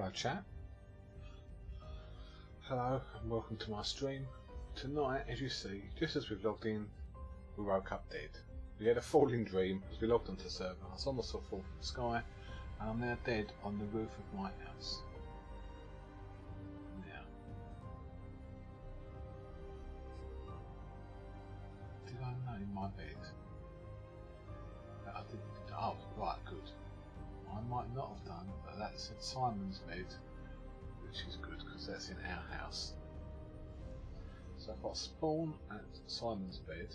Hello chat. Hello and welcome to my stream. Tonight, as you see, just as we've logged in, we woke up dead. We had a falling dream as we logged onto the server. I saw myself fall from the sky and I'm now dead on the roof of my house. Now, did I name my bed? I didn't. Oh, right, good. I might not have done, but that's at Simon's bed, which is good because that's in our house. So if I spawn at Simon's bed,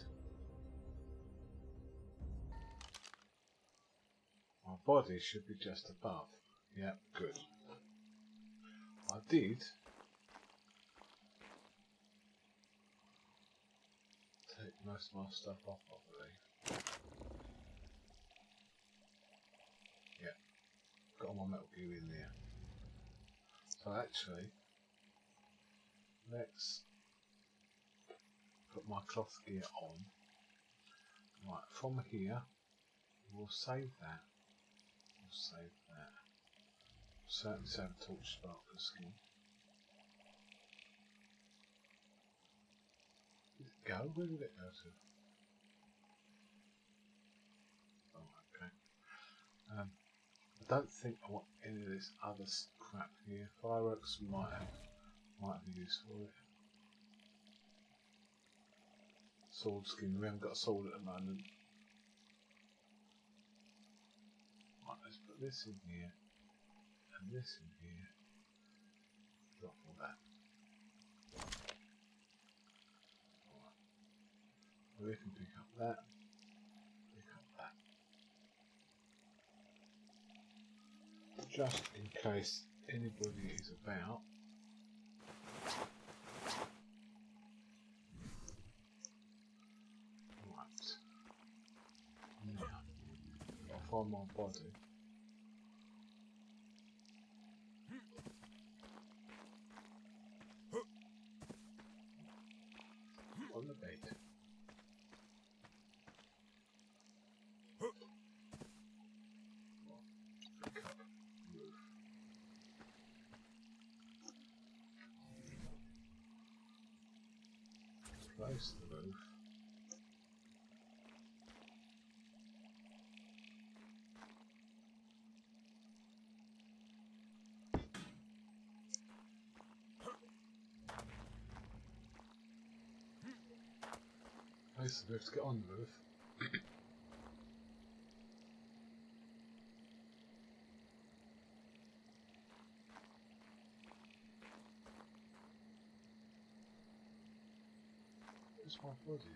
my body should be just above. Yep, good. I did take most of my stuff off, I believe. Yep, got all my metal gear in there. So actually, let's put my cloth gear on. Right, from here, we'll save that. We'll save that. Certainly save a torch sparkler skin. Did it go? Where did it go to? Oh, okay. I don't think I want any of this other crap here. Fireworks might be useful. Sword skin. We haven't got a sword at the moment. Right, let's put this in here and this in here. Drop all that. Right. We can pick up that. Pick up that. Just in case anybody is about. Right. Now, I'll find my body. On the bed. Pick up the roof. Place the roof. Place the roof to get on the roof. Where's my body?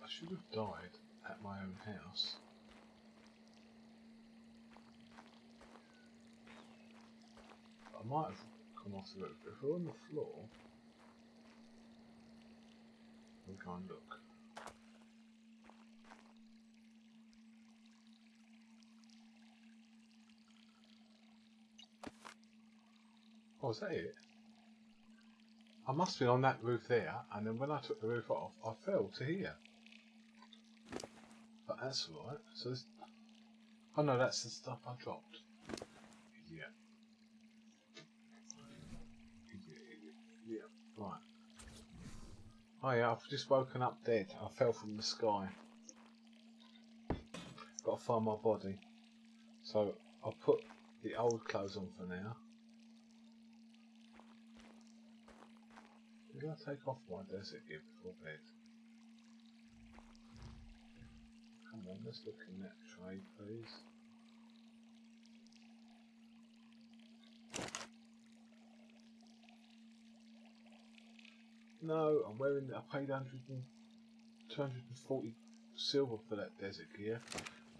I should have died at my own house. I might have come off the roof, but if we're on the floor, we'll go and look. Oh, is that it? I must have been on that roof there, and then when I took the roof off, I fell to here. But that's alright. So this... Oh no, that's the stuff I dropped. Idiot. Idiot. Right. Oh yeah, I've just woken up dead. I fell from the sky. Got to find my body. So I'll put the old clothes on for now. Did I take off my desert gear before bed? Come on, let's look in that tray, please. No, I'm wearing. I paid 240 silver for that desert gear.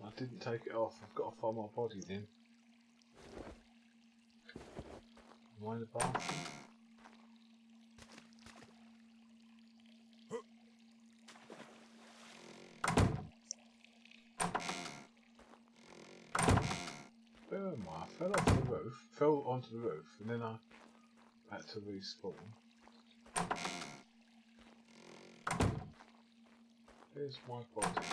I didn't take it off. I've got to find my body then. Am I in the bathroom? Where am I? I fell off the roof, fell onto the roof, and then I had to respawn. Here's my body.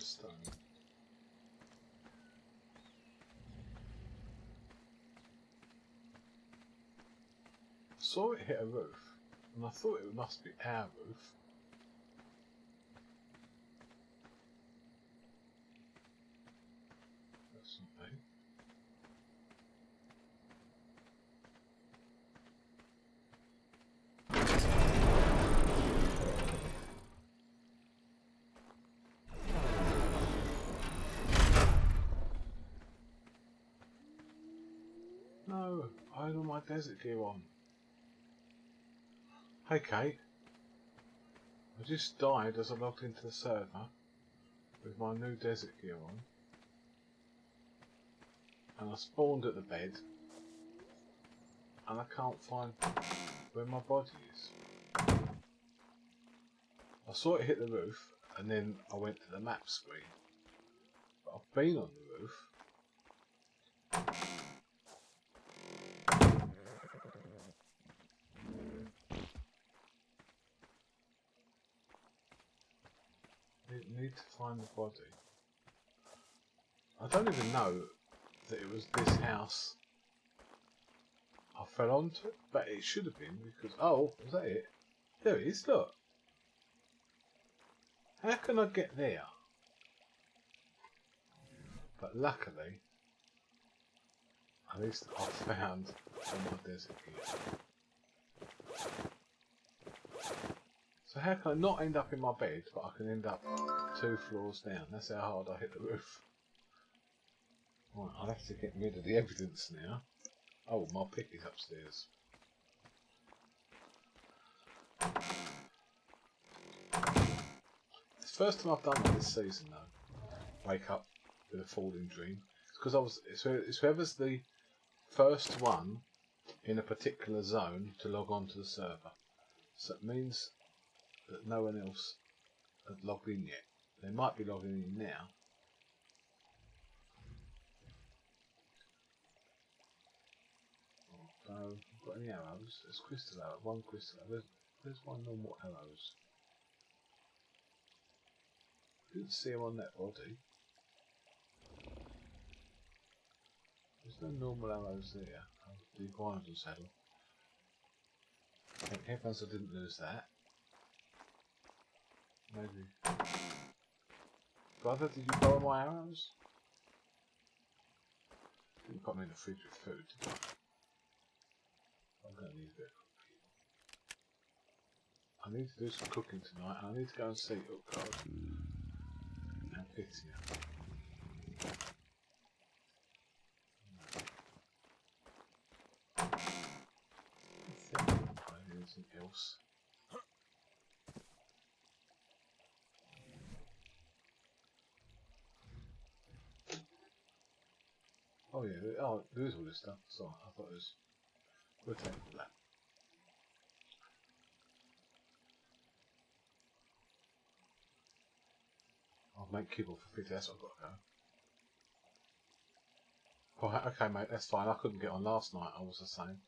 stone. I saw it hit a roof, and I thought it must be our roof. That's not me. No, I had all my desert gear on. Hey Kate, I just died as I logged into the server with my new desert gear on, and I spawned at the bed and I can't find where my body is. I saw it hit the roof and then I went to the map screen, but I've been on the roof. Need to find the body. I don't even know that it was this house I fell onto, but it should have been because, oh, was that it? There it is, look. How can I get there? But luckily, at least I found all my desert gear. So how can I not end up in my bed, but I can end up 2 floors down? That's how hard I hit the roof. Right, I'll have to get rid of the evidence now. Oh, my pick is upstairs. It's the first time I've done that this season though. Wake up with a falling dream. It's because it's whoever's the first one in a particular zone to log on to the server. So it means that no one else has logged in yet. They might be logging in now. Oh, I've got any arrows? There's crystal arrow. One crystal arrow. There's one normal arrows. Didn't see him on that body. There's no normal arrows there. Oh, the iguanodon saddle. Thank heavens I didn't lose that. Maybe. Brother, did you borrow my arrows? Didn't put me in the fridge with food, did you? I'm going to need a bit of cooking. I need to do some cooking tonight, and I need to go and see Utgard and Pitya. I think maybe anything else. Oh yeah, there is all this stuff. Sorry, I thought it was. We'll take all that. I'll make kibble for Pitya, that's what I've got to go. Oh, okay mate, that's fine. I couldn't get on last night, I was the same.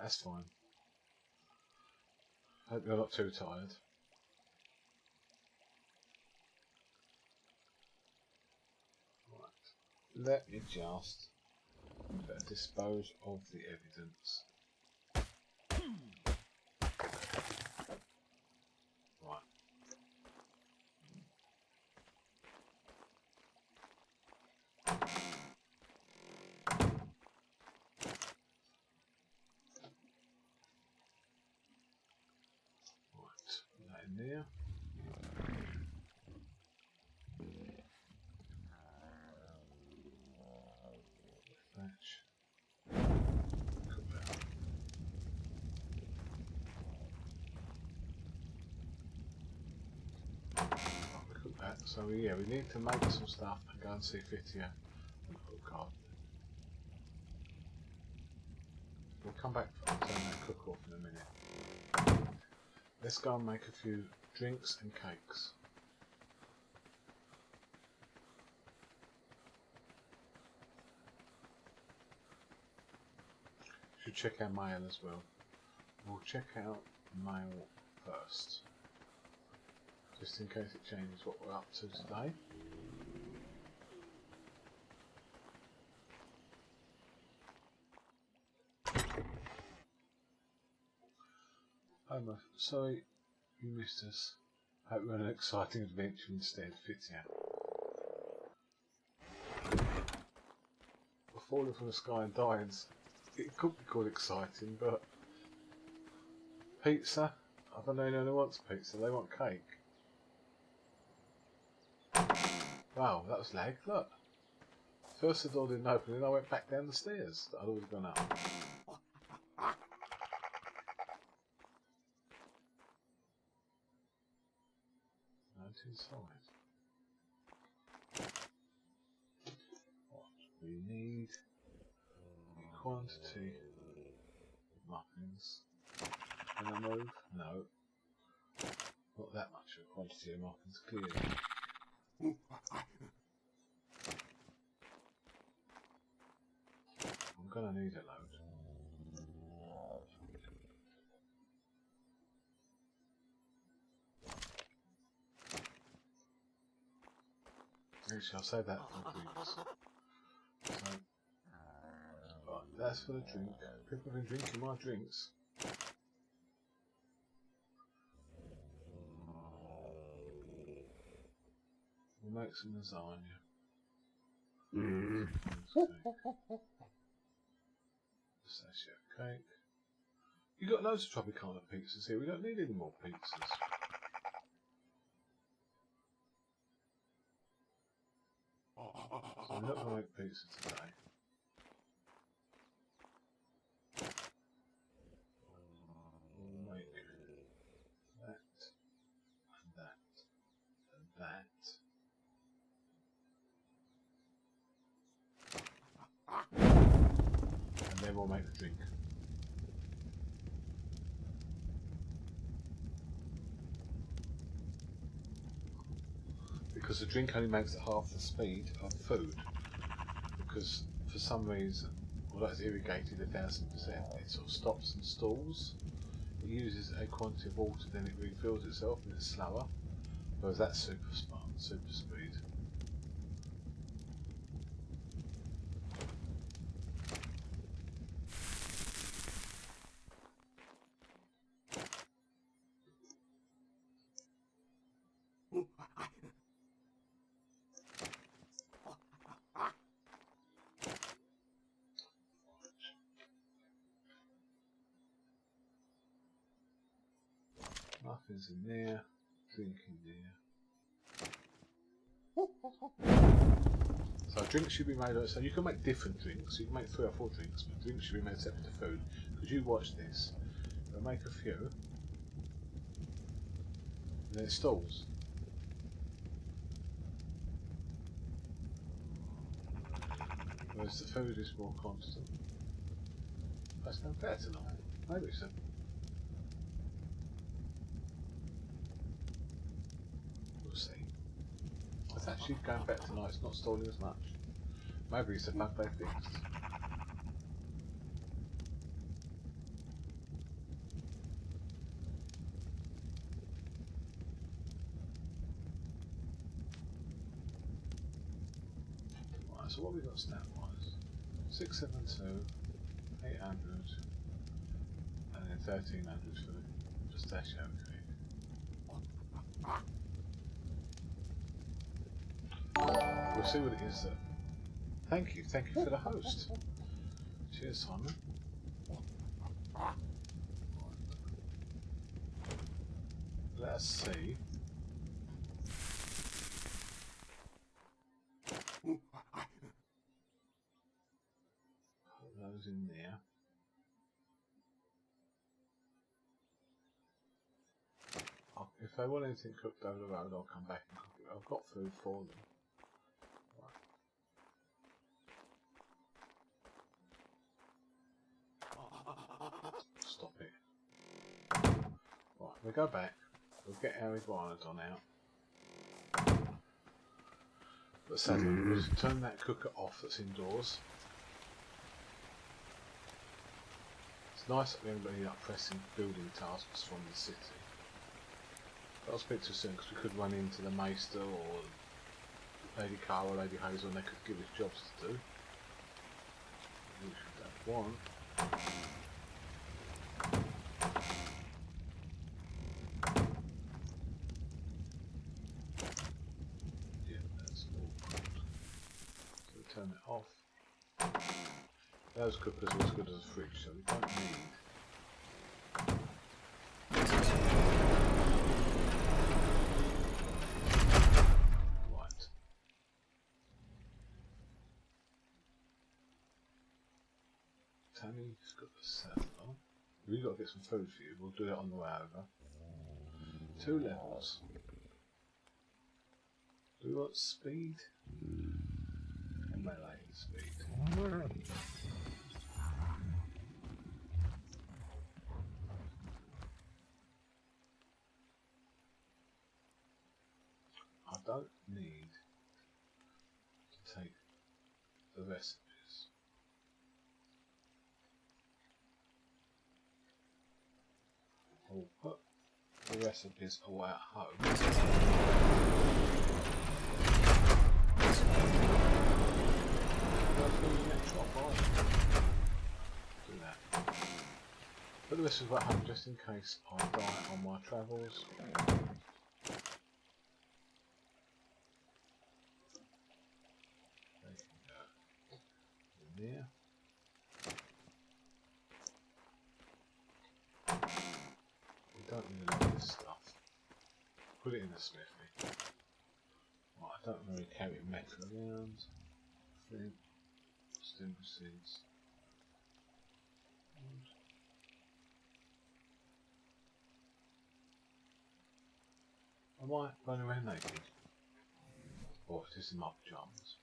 That's fine. Hope you're not too tired. Right. Let me just dispose of the evidence. Right. Put that in there. Thatch. Cook that up. Right, cook that. So yeah, we need to make some stuff and go and see Pitya and Utgard. We'll come back and turn that cook off in a minute. Let's go and make a few drinks and cakes. Should check our mail as well. We'll check out mail first. just in case it changes what we're up to today. Homer, sorry you missed us. Hope we're on an exciting adventure instead. Fits out. We're falling from the sky and dying. It could be called exciting, but pizza? I don't know anyone who wants pizza. They want cake. Wow, that was lag. Look. First the door didn't open, then I went back down the stairs that I'd already gone up. Note inside. What we need, quantity muffins. Can I move? No. Not that much of a quantity of muffins, clearly. I'm gonna need a load. Actually, I'll save that for the drinks. So, right, that's for the drink. People have been drinking my drinks. We'll make some lasagna. Pistachio cake. You got loads of Tropicana pizzas here. We don't need any more pizzas. So we're not going to make pizza today. We'll make that, and that, and that. And then we'll make the drink. Because the drink only makes it half the speed of food. Because for some reason, although it's irrigated 1000%, it sort of stops and stalls. It uses a quantity of water, then it refills itself and it's slower. Whereas that's super smart, super speed. Muffins in there, drink in there. So drinks should be made, so you can make different drinks, you can make 3 or 4 drinks, but drinks should be made separate to food. Because you watch this, we'll make a few, and then it stalls. Whereas the food is more constant. That's going better tonight. Maybe so. We'll see. It's actually going better tonight, it's not stalling as much. Maybe it's a bug they fixed. Right, so what have we got snap wise? 672, 800, and then 1300 for the pistachio cake. We'll see what it is that. Thank you for the host. Cheers, Simon. Right. Let's see. Put those in there. If they want anything cooked over the road, I'll come back and cook it. I've got food for them. Stop it. Right, we'll go back. We'll get our iguanodon out. But sadly, we'll turn that cooker off that's indoors. It's nice that we haven't got any pressing building tasks from the city. I'll speak too soon because we could run into the Maester or Lady Carl or Lady Hazel and they could give us jobs to do. We should have one. Yeah, that's all good. So we turn it off. Those cookers are as good as a fridge, so we don't need. Right. Tammy's got the cellar. We've got to get some food for you. We'll do it on the way over. 2 levels. Do we want speed? And melee speed. I don't need to take the recipes. I'll put the recipes away at home. Do that. Put the recipes at home just in case I die on my travels. There. We don't need a lot of this stuff. Put it in the smithy. Right, I don't really carry metal around. Flint, stimble seeds. Am I running around naked? Or is this in my pyjamas?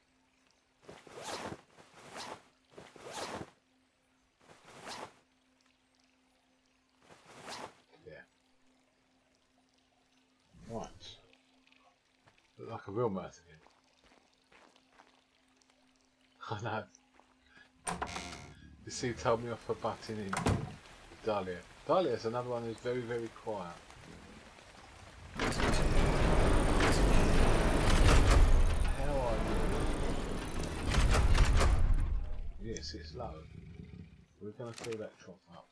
Right. Look like a real Mirth again. I know. You see, he told me off for butting in. Dahlia. Dahlia's another one who's very, very quiet. How are you? Yes, it's low. We're going to fill that trough up.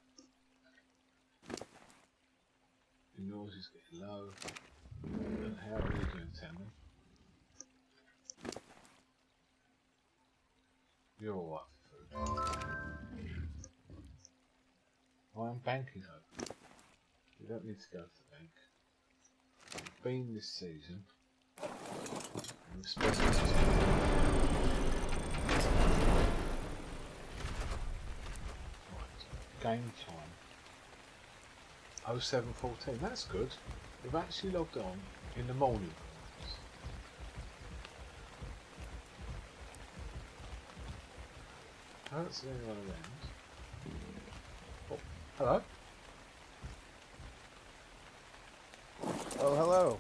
Yours is getting low. And how are you doing, Tammy? You're alright for food. I am banking open. You don't need to go to the bank. You've been this season. And we've spent this season. Right. Game time. 07:14. That's good. We've actually logged on in the morning. I haven't seen anyone around. Oh, hello. Oh, hello.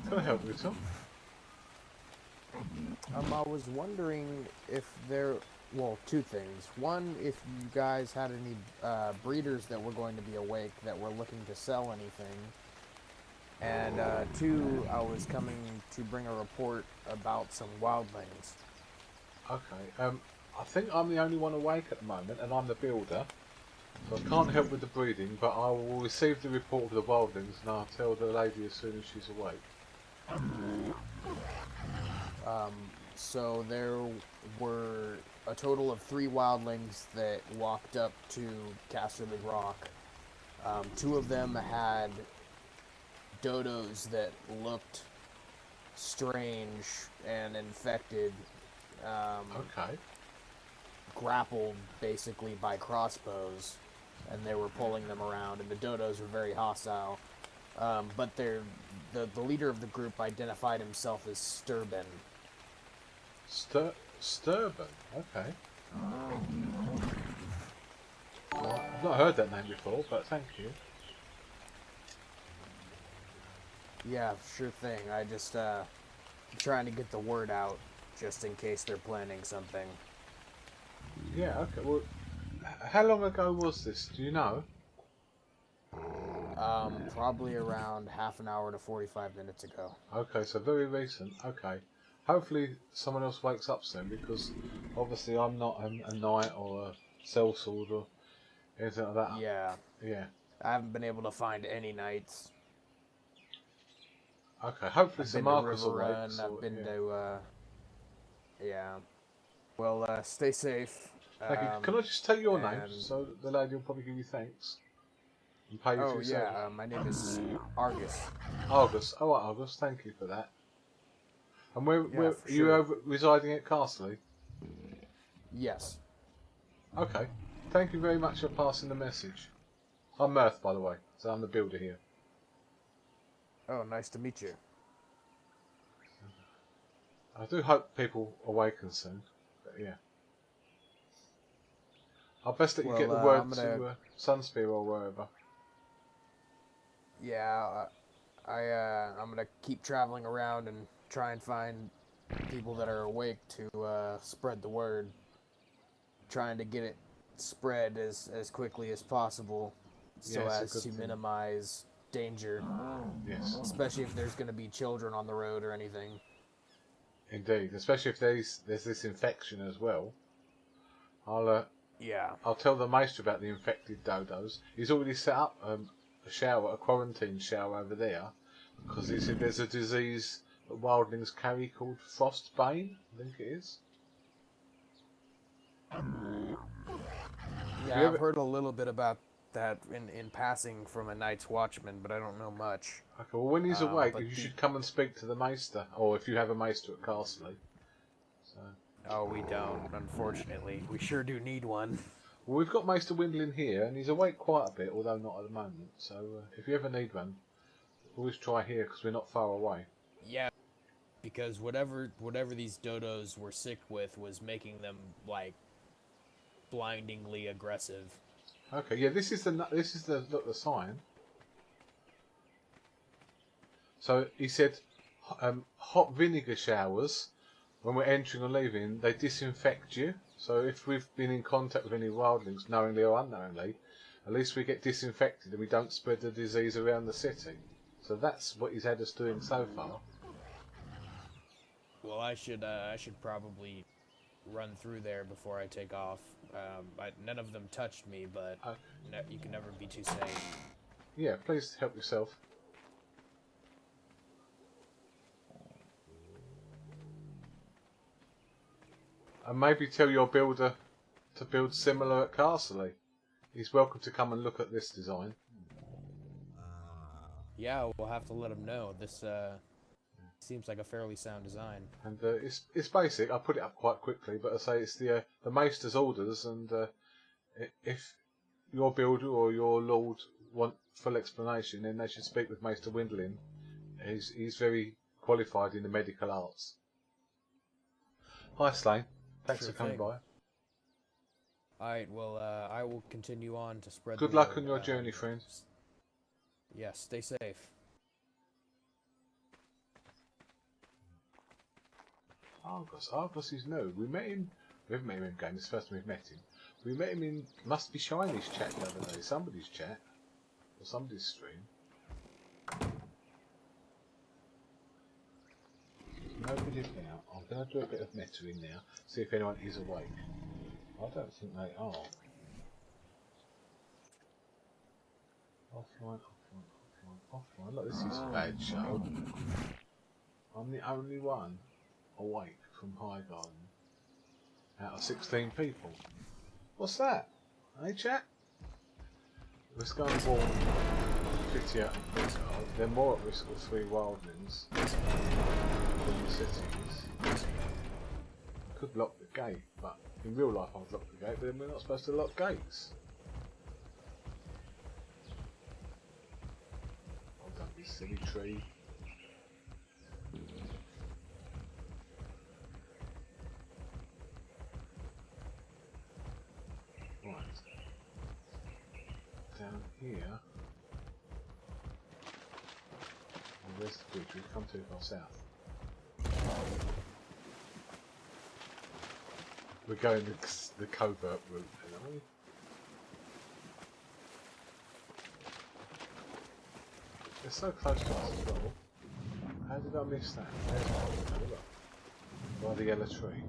Can I help you at all? I was wondering if there, well, 2 things. One, if you guys had any breeders that were going to be awake that were looking to sell anything. And 2, I was coming to bring a report about some wildlings. Okay. I think I'm the only one awake at the moment, and I'm the builder. So I can't help with the breeding, but I will receive the report of the wildlings, and I'll tell the lady as soon as she's awake. So there were a total of 3 wildlings that walked up to Casterly Rock. 2 of them had dodos that looked strange and infected. Okay. Grappled basically by crossbows, and they were pulling them around, and the dodos were very hostile. But the leader of the group identified himself as Sturban. Sturban? Okay. Well, I've not heard that name before, but thank you. Yeah, sure thing. I just trying to get the word out just in case they're planning something. Yeah, okay. Well, how long ago was this? Do you know? Probably around half an hour to 45 minutes ago. Okay, so very recent. Okay. Hopefully someone else wakes up soon, because obviously I'm not a knight or a sellsword or anything like that. Yeah. Yeah. I haven't been able to find any knights. Okay, hopefully I've Sir been to Marcus River awakes. Run. I've Or, been yeah. to, yeah. Well, stay safe. Thank you. Can I just take your name, And so the lady will probably give you thanks and pay you for oh your service? yeah, my name is Argus. Argus. Oh, right, Argus. Thank you for that. And where Yeah, are for you sure. residing at Castley? Yes. Okay. Thank you very much for passing the message. I'm Mirth, by the way, so I'm the builder here. Oh, nice to meet you. I do hope people awaken soon. But yeah. I'll best that you get the word I'm gonna. to Sunspear or wherever. Yeah, I'm gonna keep traveling around and try and find people that are awake to spread the word. Trying to get it spread as quickly as possible, so Yeah, it's a as good to thing. minimize danger. Yes. Especially if there's going to be children on the road or anything. Indeed, especially if there's this infection as well. Yeah. I'll tell the maester about the infected dodos. He's already set up a quarantine shower over there, because he said there's a disease that wildlings carry called frostbane, I think it is. Yeah, I've heard a little bit about that in passing from a Night's Watchman, but I don't know much. Okay, well when he's awake, but you should come and speak to the maester, or if you have a maester at Castley. So. Oh, we don't, unfortunately. We sure do need one. Well, we've got Maester Windlin here, and he's awake quite a bit, although not at the moment. So if you ever need one, always try here, because we're not far away. Yeah, because whatever these dodos were sick with was making them, like, blindingly aggressive. Okay, yeah, this is the sign. So he said, hot vinegar showers, when we're entering or leaving, they disinfect you. So if we've been in contact with any wildlings, knowingly or unknowingly, at least we get disinfected and we don't spread the disease around the city. So that's what he's had us doing so far. Well, I should probably run through there before I take off. None of them touched me, but you can never be too safe. Yeah, please help yourself. And maybe tell your builder to build similar at Castley. He's welcome to come and look at this design. Yeah, we'll have to let him know. This seems like a fairly sound design. And it's basic. I put it up quite quickly, but I say it's the Maester's orders, and if your builder or your lord want full explanation, then they should speak with Maester Windlin. He's very qualified in the medical arts. Hi, Slane. Thanks for coming by. Alright, well, I will continue on to spread Good the luck word. on your journey, friend. Yes, stay safe. Argus is new. We met him. We haven't met him in game. It's the first time we've met him. We met him in Must Be Shiny's chat the other day. Somebody's chat. Or somebody's stream. Nobody's now. I'm going to do a bit of metering now. See if anyone is awake. I don't think they are. Offline. Look, this is a bad show. I'm the only one awake from Highgarden out of 16 people. What's that? Hey, chat? Let's go and warn 50 out of 50. They're more at risk of 3 wildlings than the cities. Could lock the gate, but in real life I'd lock the gate, but then we're not supposed to lock gates. I've done this silly tree. Right. Down here. Oh, there's the bridge. We've come too far south. We're going the covert route, aren't we? They're so close to us as well. How did I miss that? There's one. Look. By the yellow tree.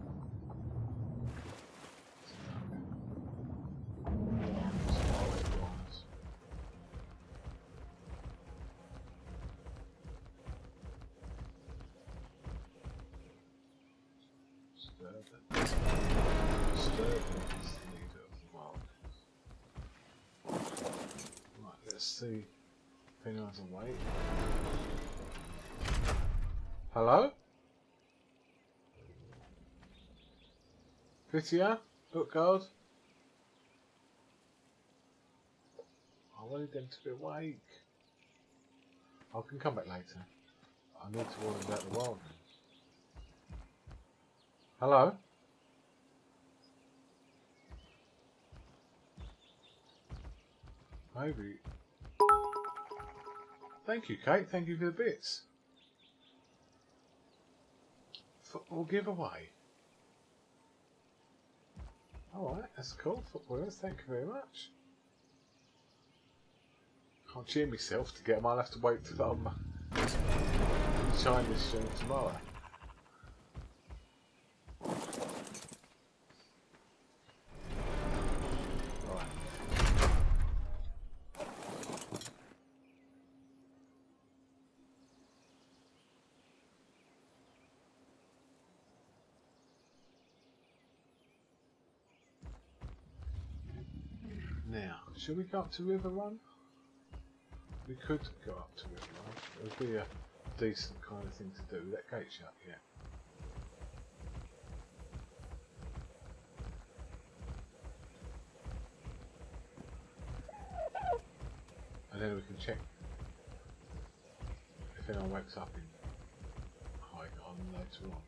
Let's see if anyone's awake. Hello? Fittia? Look, guard. I wanted them to be awake. I can come back later. I need to warn them about the wild. Hello? Maybe. Thank you, Kate. Thank you for the bits. Football giveaway. Alright, that's cool. Footballers, thank you very much. Can't cheer myself to get them. I'll have to wait till I'm Chinese stream tomorrow. Now, should we go up to River Run? We could go up to River Run. It would be a decent kind of thing to do. That gate shut, yeah. And then we can check if anyone wakes up in High on later on.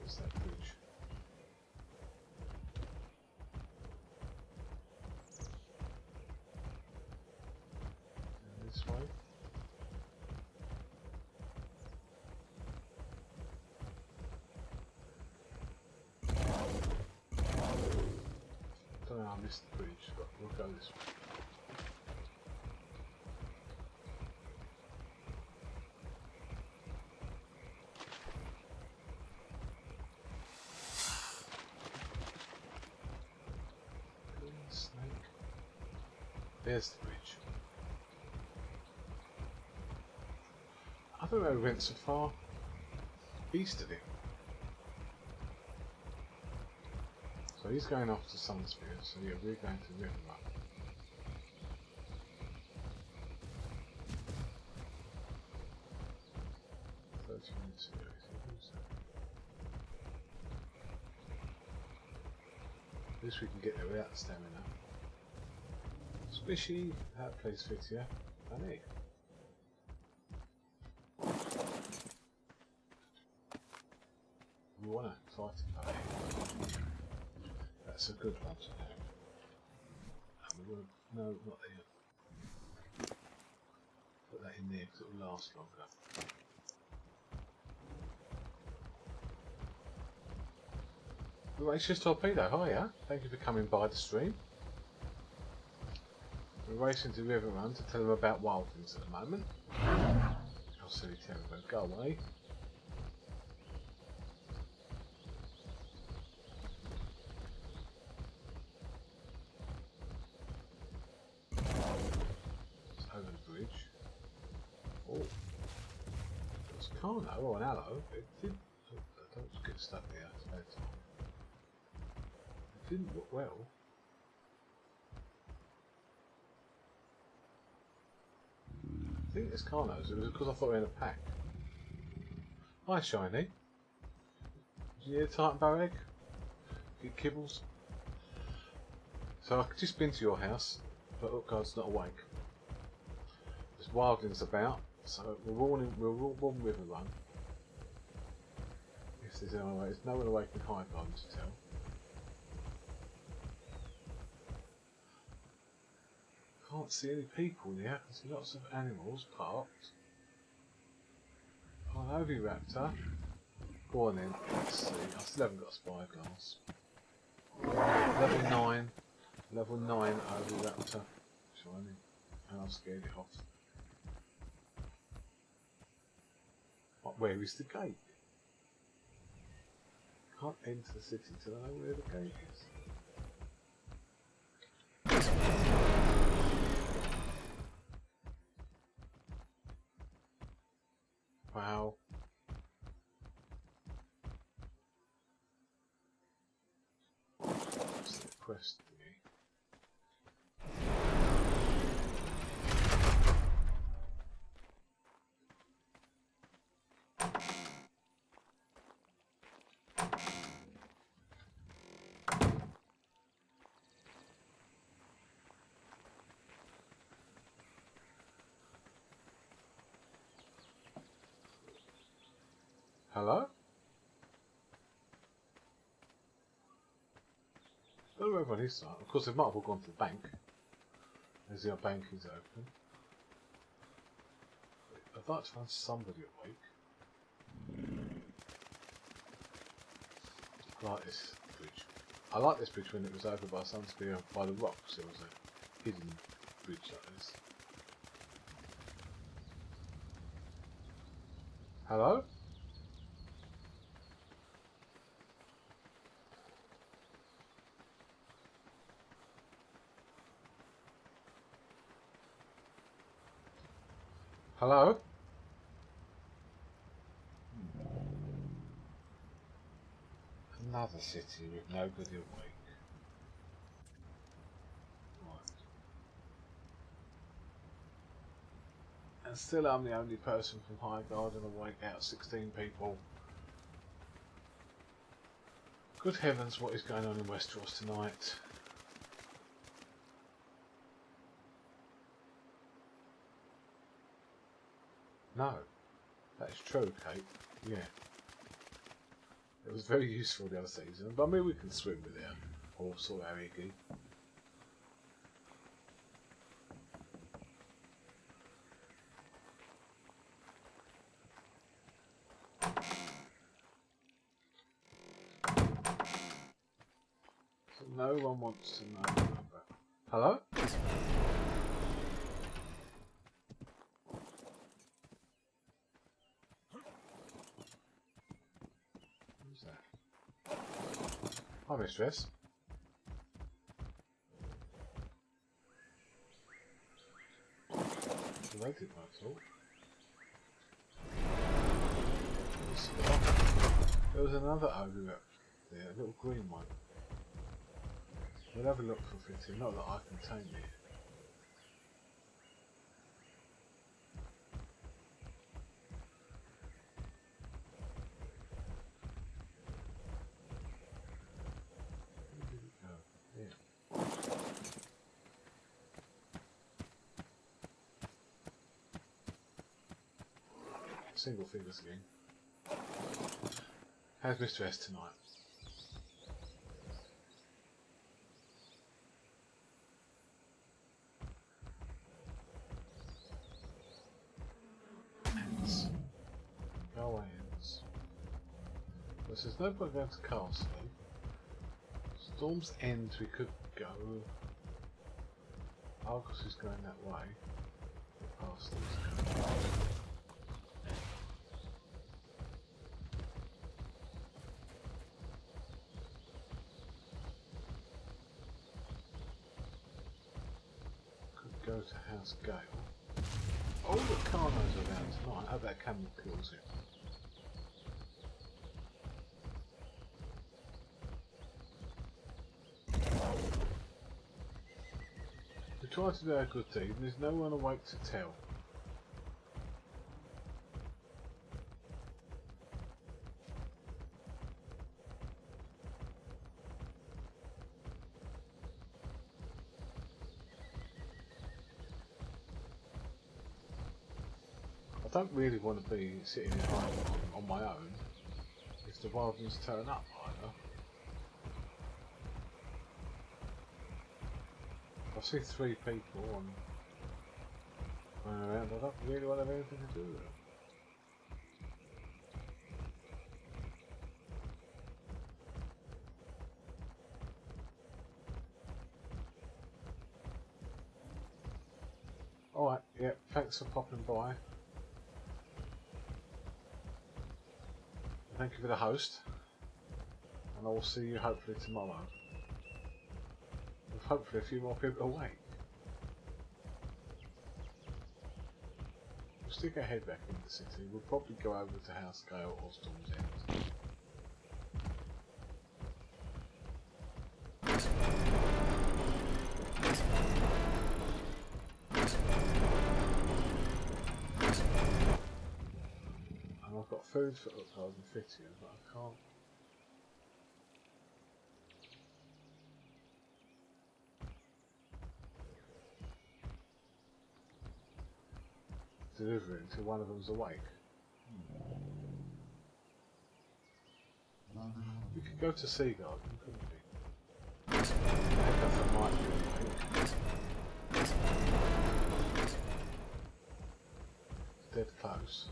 That bridge. And this way. Don't know, I missed the bridge, but we'll go this way. There's the bridge. I don't know we went so far east of it. So he's going off to Sunsphere, so yeah, we're going to River Run. At least we can get there without the stamina. Squishy, that place fits, yeah? Funny. We want to fight it. That's a good one to have. And we will, no, not there. Put that in there because it will last longer. Voracious Torpedo, hiya. Thank you for coming by the stream. We're racing to River Run to tell them about wildlings at the moment. I'll silly tell them, go away. It's over the bridge. Oh, it's Carno or an Aloe. It did. Don't get stuck there. It didn't look well. I think it's Carno's. It was because I thought we were in a pack. Hi, Shiny. Did you hear Titan Bow Egg? Get kibbles. So I've just been to your house, but Utgard's not awake. There's wildlings about, so we're warning River Run. If there's anyone awake, there's no one awake in High Garden to tell. can't see any people there. I can see lots of animals parked. Oh, an Oviraptor. Go on then. Let's see. I still haven't got a spyglass. Level 9. Level 9 Oviraptor. Shiny. And I've scared it off. Where is the gate? Can't enter the city till I know where the gate is. Wow. What's the quest thingy? Hello? I don't know where this side. Of course, they might have all gone to the bank. As the bank is open. I'd like to find somebody awake. I like this bridge. I like this bridge when it was over by Sunspear by the rocks. There was a hidden bridge like this. Hello? Hello? Another city with nobody awake. Right. And still I'm the only person from High Garden awake out of 16 people. Good heavens, what is going on in Westeros tonight? No, that's true, Kate. Yeah. It was very useful the other season, but I mean we can swim with our horse or our Iggy. So no one wants to know about... Hello? Hi, mistress. Related, I thought. There was another ogre up there, a little green one. We'll have a look for fitting, not that I can tame it. Single figures again. How's Mr. S tonight? Ants. Go away, ants. This is no point going to Castle. Storm's End we could go. Argos is going that way. Past these. Go to House Gale. Oh, the Carno's around tonight. I hope that camel kills him. We try to do our good deed, and there's no one awake to tell. I don't really want to be sitting in hiding on my own if the wild ones turn up either. I see 3 people on running around. I don't really want to have anything to do with them. Alright, yeah, thanks for popping by. Thank you for the host. And I will see you hopefully tomorrow. With hopefully a few more people awake. We'll stick our head back into the city. We'll probably go over to House Gale or Storm's End. And I've got food for upload and fitting, but I can't. Deliver it until one of them's awake. We could go to Sea Garden, couldn't we? Agatha might be awake. It's dead close.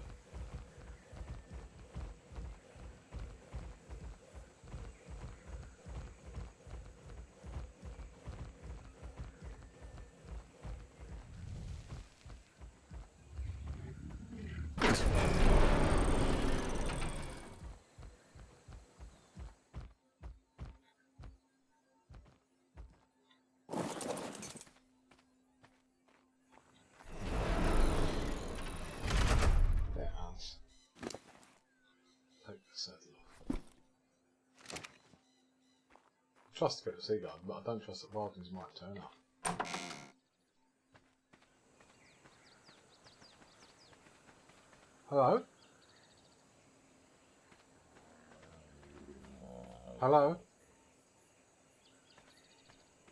I trust to go to Sea Garden, but I don't trust that Wildlings might turn up. Hello? Hello?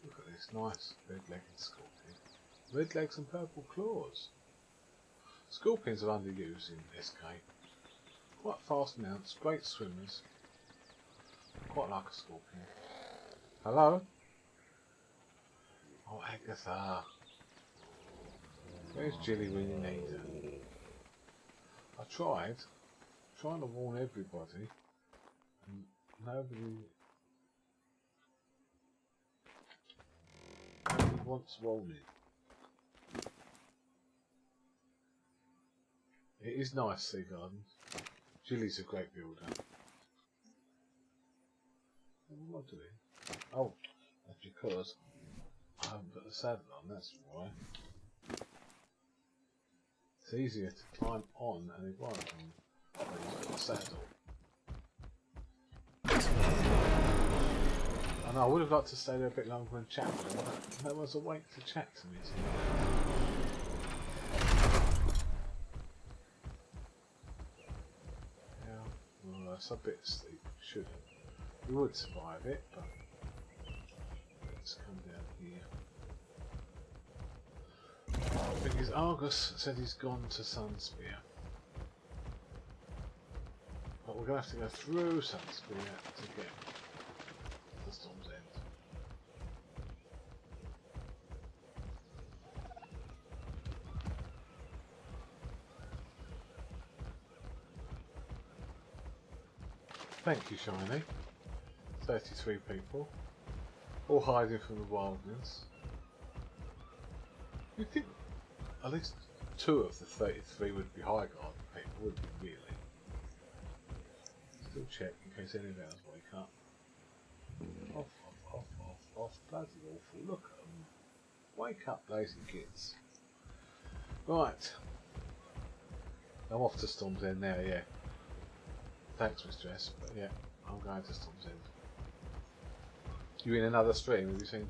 Look at this nice red-legged scorpion. Red legs and purple claws. Scorpions are underused in SK. Quite fast mounts, great swimmers. Quite like a scorpion. Hello? Oh, Agatha. Where's Jilly when you need her? I tried. Trying to warn everybody. And nobody wants warning. It is nice, Sea Garden. Jilly's a great builder. What am I doing? Oh, that's because I haven't put the saddle on, that's why. It's easier to climb on and it won't when you put the saddle. I know, I would have liked to stay there a bit longer and chat with them, but no one's awake to chat to me today. Yeah, well, that's a bit of sleep, shouldn't. You would survive it, but let's come down here. Because Argus said he's gone to Sunspear. But we're going to have to go through Sunspear to get to Storm's End. Thank you, Shiny. 33 people. All hiding from the wildness. You'd think at least 2 of the 33 would be high guard people, wouldn't you, really? Still check in case any of ours wake up. Off. Bloody awful. Look at them. Wake up, lazy kids. Right. I'm off to Storm's End now, yeah. Thanks, Mr. S, but yeah, I'm going to Storm's End. You in another stream, have you seen?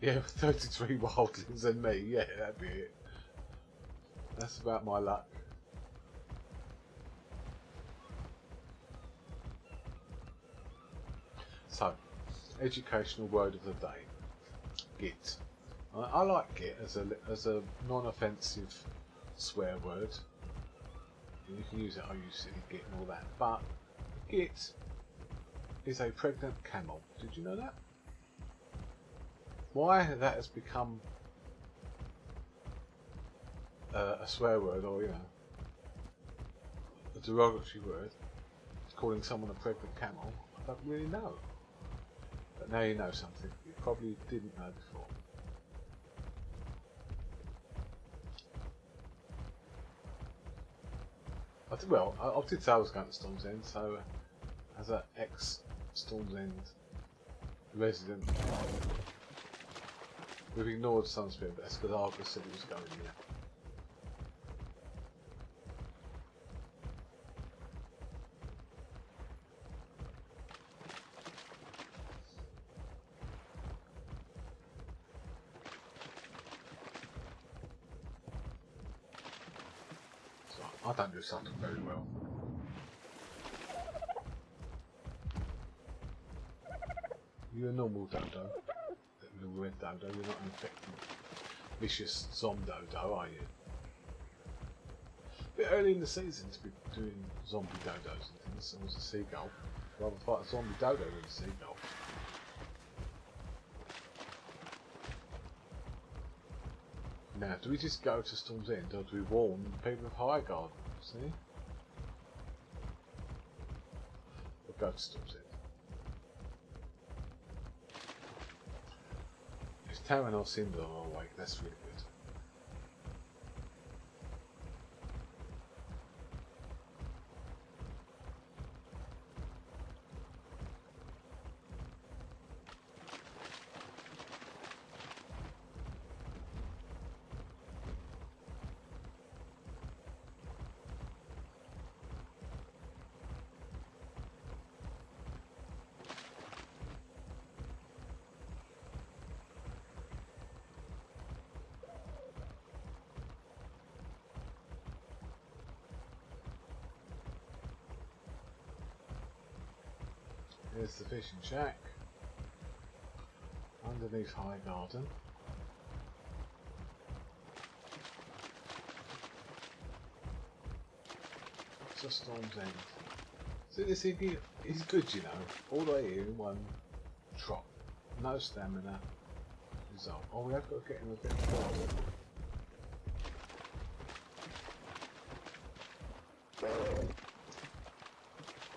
Yeah, 33 wildlings and me, yeah, that'd be it. That's about my luck. So, educational word of the day. Git. I like Git as a non-offensive swear word. You can use it, I use silly Git and all that, but Git is a pregnant camel. Did you know that? Why that has become a swear word or, you know, a derogatory word, calling someone a pregnant camel, I don't really know. But now you know something you probably didn't know before. Well, I did say I was going to Storm's End, so as an ex-Storm's End resident, we've ignored Sunspear, but SKRP said he was going here. I don't do something very well. You're a normal dodo. A red dodo. You're not an infected, vicious zombie dodo, are you? A bit early in the season to be doing zombie dodos and things. So I was a seagull. I'd rather fight a zombie dodo than a seagull. Now, do we just go to Storm's End, or do we warn people of Highgarden? See? We'll go to Storm's End. If Taryn or Cinder are awake, that's really good. Here's the fishing shack underneath Highgarden. It's a Storm's End. So this Iggy is good, you know. All the way in one trot. No stamina. Result. Oh, we have got to get him a bit of water.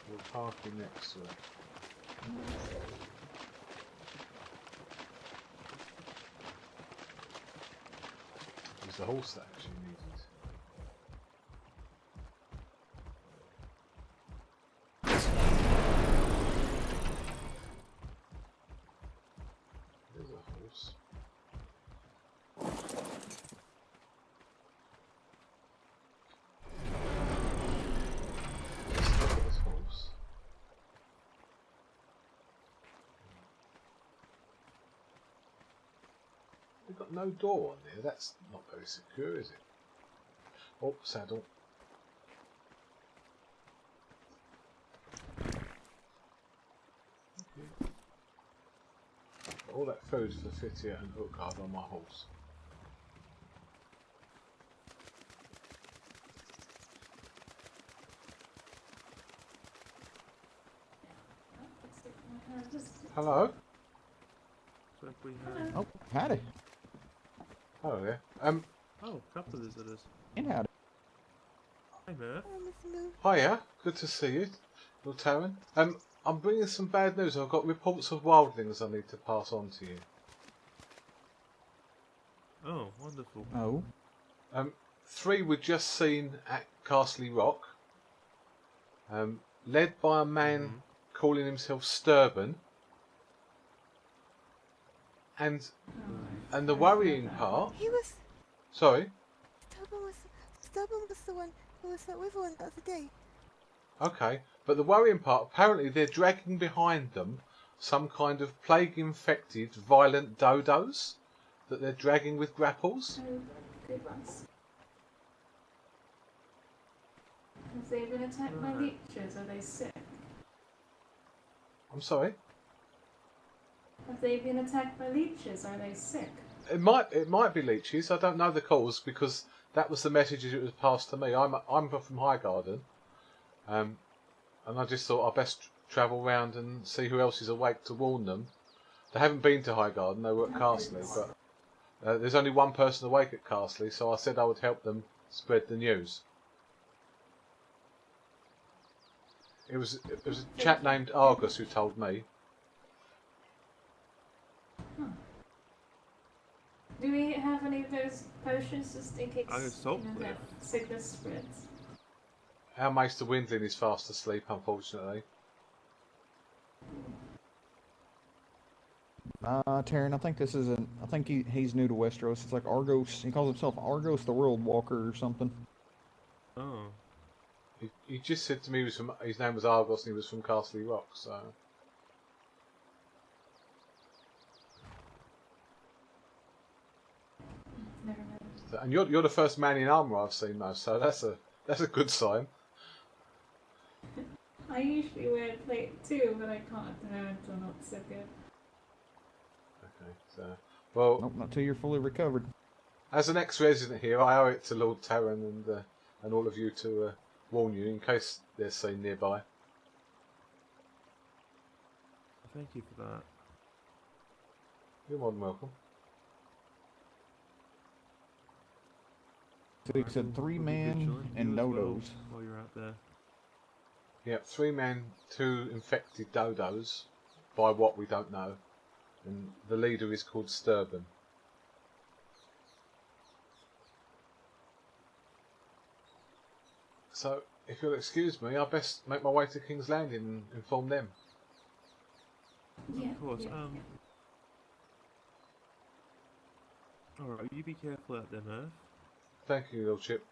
We'll park him next to it. There's the horse that actually needed. There's a horse. Let's look at this horse. We've got no door on there. That's not very secure, is it? Oh, saddle. Okay. All that food for Fittia and Hookard on my horse. Hello? Oh, howdy. Hello there. Oh, couple of visitors. And howdy. Hi, Mirth. Hiya. Good to see you, Lord Taryn. I'm bringing some bad news. I've got reports of wildlings I need to pass on to you. Oh, wonderful. Oh. 3 were just seen at Castle Rock. Led by a man calling himself Sturban. And the worrying part. He was. Sorry. Stubborn was the one who was with one the other day. Okay, but the worrying part. Apparently, they're dragging behind them some kind of plague-infected, violent dodos that they're dragging with grapples. Oh, good ones. Have they been attacked by leeches? Are they sick? I'm sorry. Have they been attacked by leeches? Are they sick? It might be leeches. I don't know the cause because that was the message that was passed to me. I'm from Highgarden, and I just thought I'd best travel round and see who else is awake to warn them. They haven't been to Highgarden. They were at Castle, but There's only one person awake at Castley, so I said I would help them spread the news. It was a chap named Argus who told me. Huh. Do we have any of those potions just in case that sickness spreads? Our Maester Windling is fast asleep, unfortunately. Taryn, I think this is I think he's new to Westeros. It's like Argos. He calls himself Argos the World Walker or something. Oh. He just said to me his name was Argos and he was from Castle Rock, so... Never mind. And you're the first man in armour I've seen though, so that's a good sign. I usually wear plate too, but I can't now until not so good. Okay, so... Well... Nope, not till you're fully recovered. As an ex-resident here, I owe it to Lord Taryn and all of you to warn you in case they're seen nearby. Thank you for that. You're more than welcome. So he said 3 men and dodos. While you're out there. Yep, 3 men, 2 infected dodos, by what we don't know, and the leader is called Sturban. So, if you'll excuse me, I best make my way to King's Landing and inform them. Yeah, Of course. yeah. Alright, you be careful out there, Mirth. Thank you, Lordship.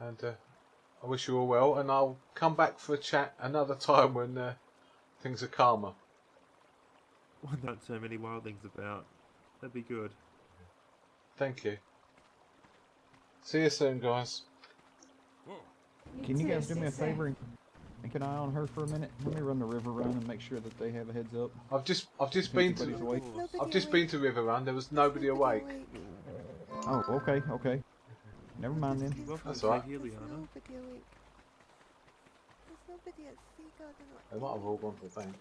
And I wish you all well, and I'll come back for a chat another time when things are calmer. Well, not so many wildlings about. That'd be good. Thank you. See you soon, guys. Can you too, guys do me a stay safe. favor and keep an eye on her for a minute? Let me run the river run and make sure that they have a heads up. I've just been Everybody's to awake. I've just been to River Run. There was nobody awake. Oh, okay. Never mind then. Welcome That's to all right. here, There's Liana. nobody awake. There's nobody at Sea Garden. They might have all gone to the bank.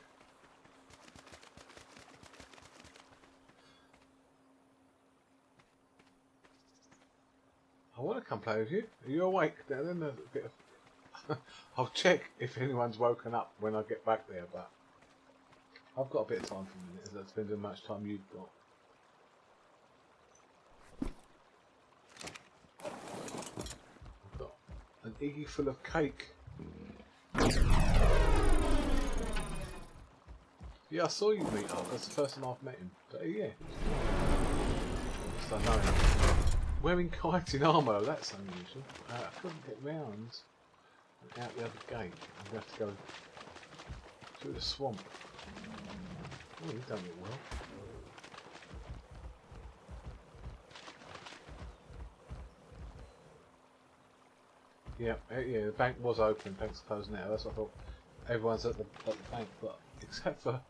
I want to come play with you. Are you awake? Then a bit of I'll check if anyone's woken up when I get back there, but I've got a bit of time for a minute. That's been as much time you've got. I've got an Iggy full of cake. Yeah, I saw you meet up. That's the first time I've met him. But yeah. I know him. Wearing kiting armour, that's unusual. I couldn't get round out the other gate. I'm going to have to go through the swamp. Oh, you've done it well. Yeah, the bank was open. Thanks for closing it. That's what I thought. Everyone's at the bank, but except for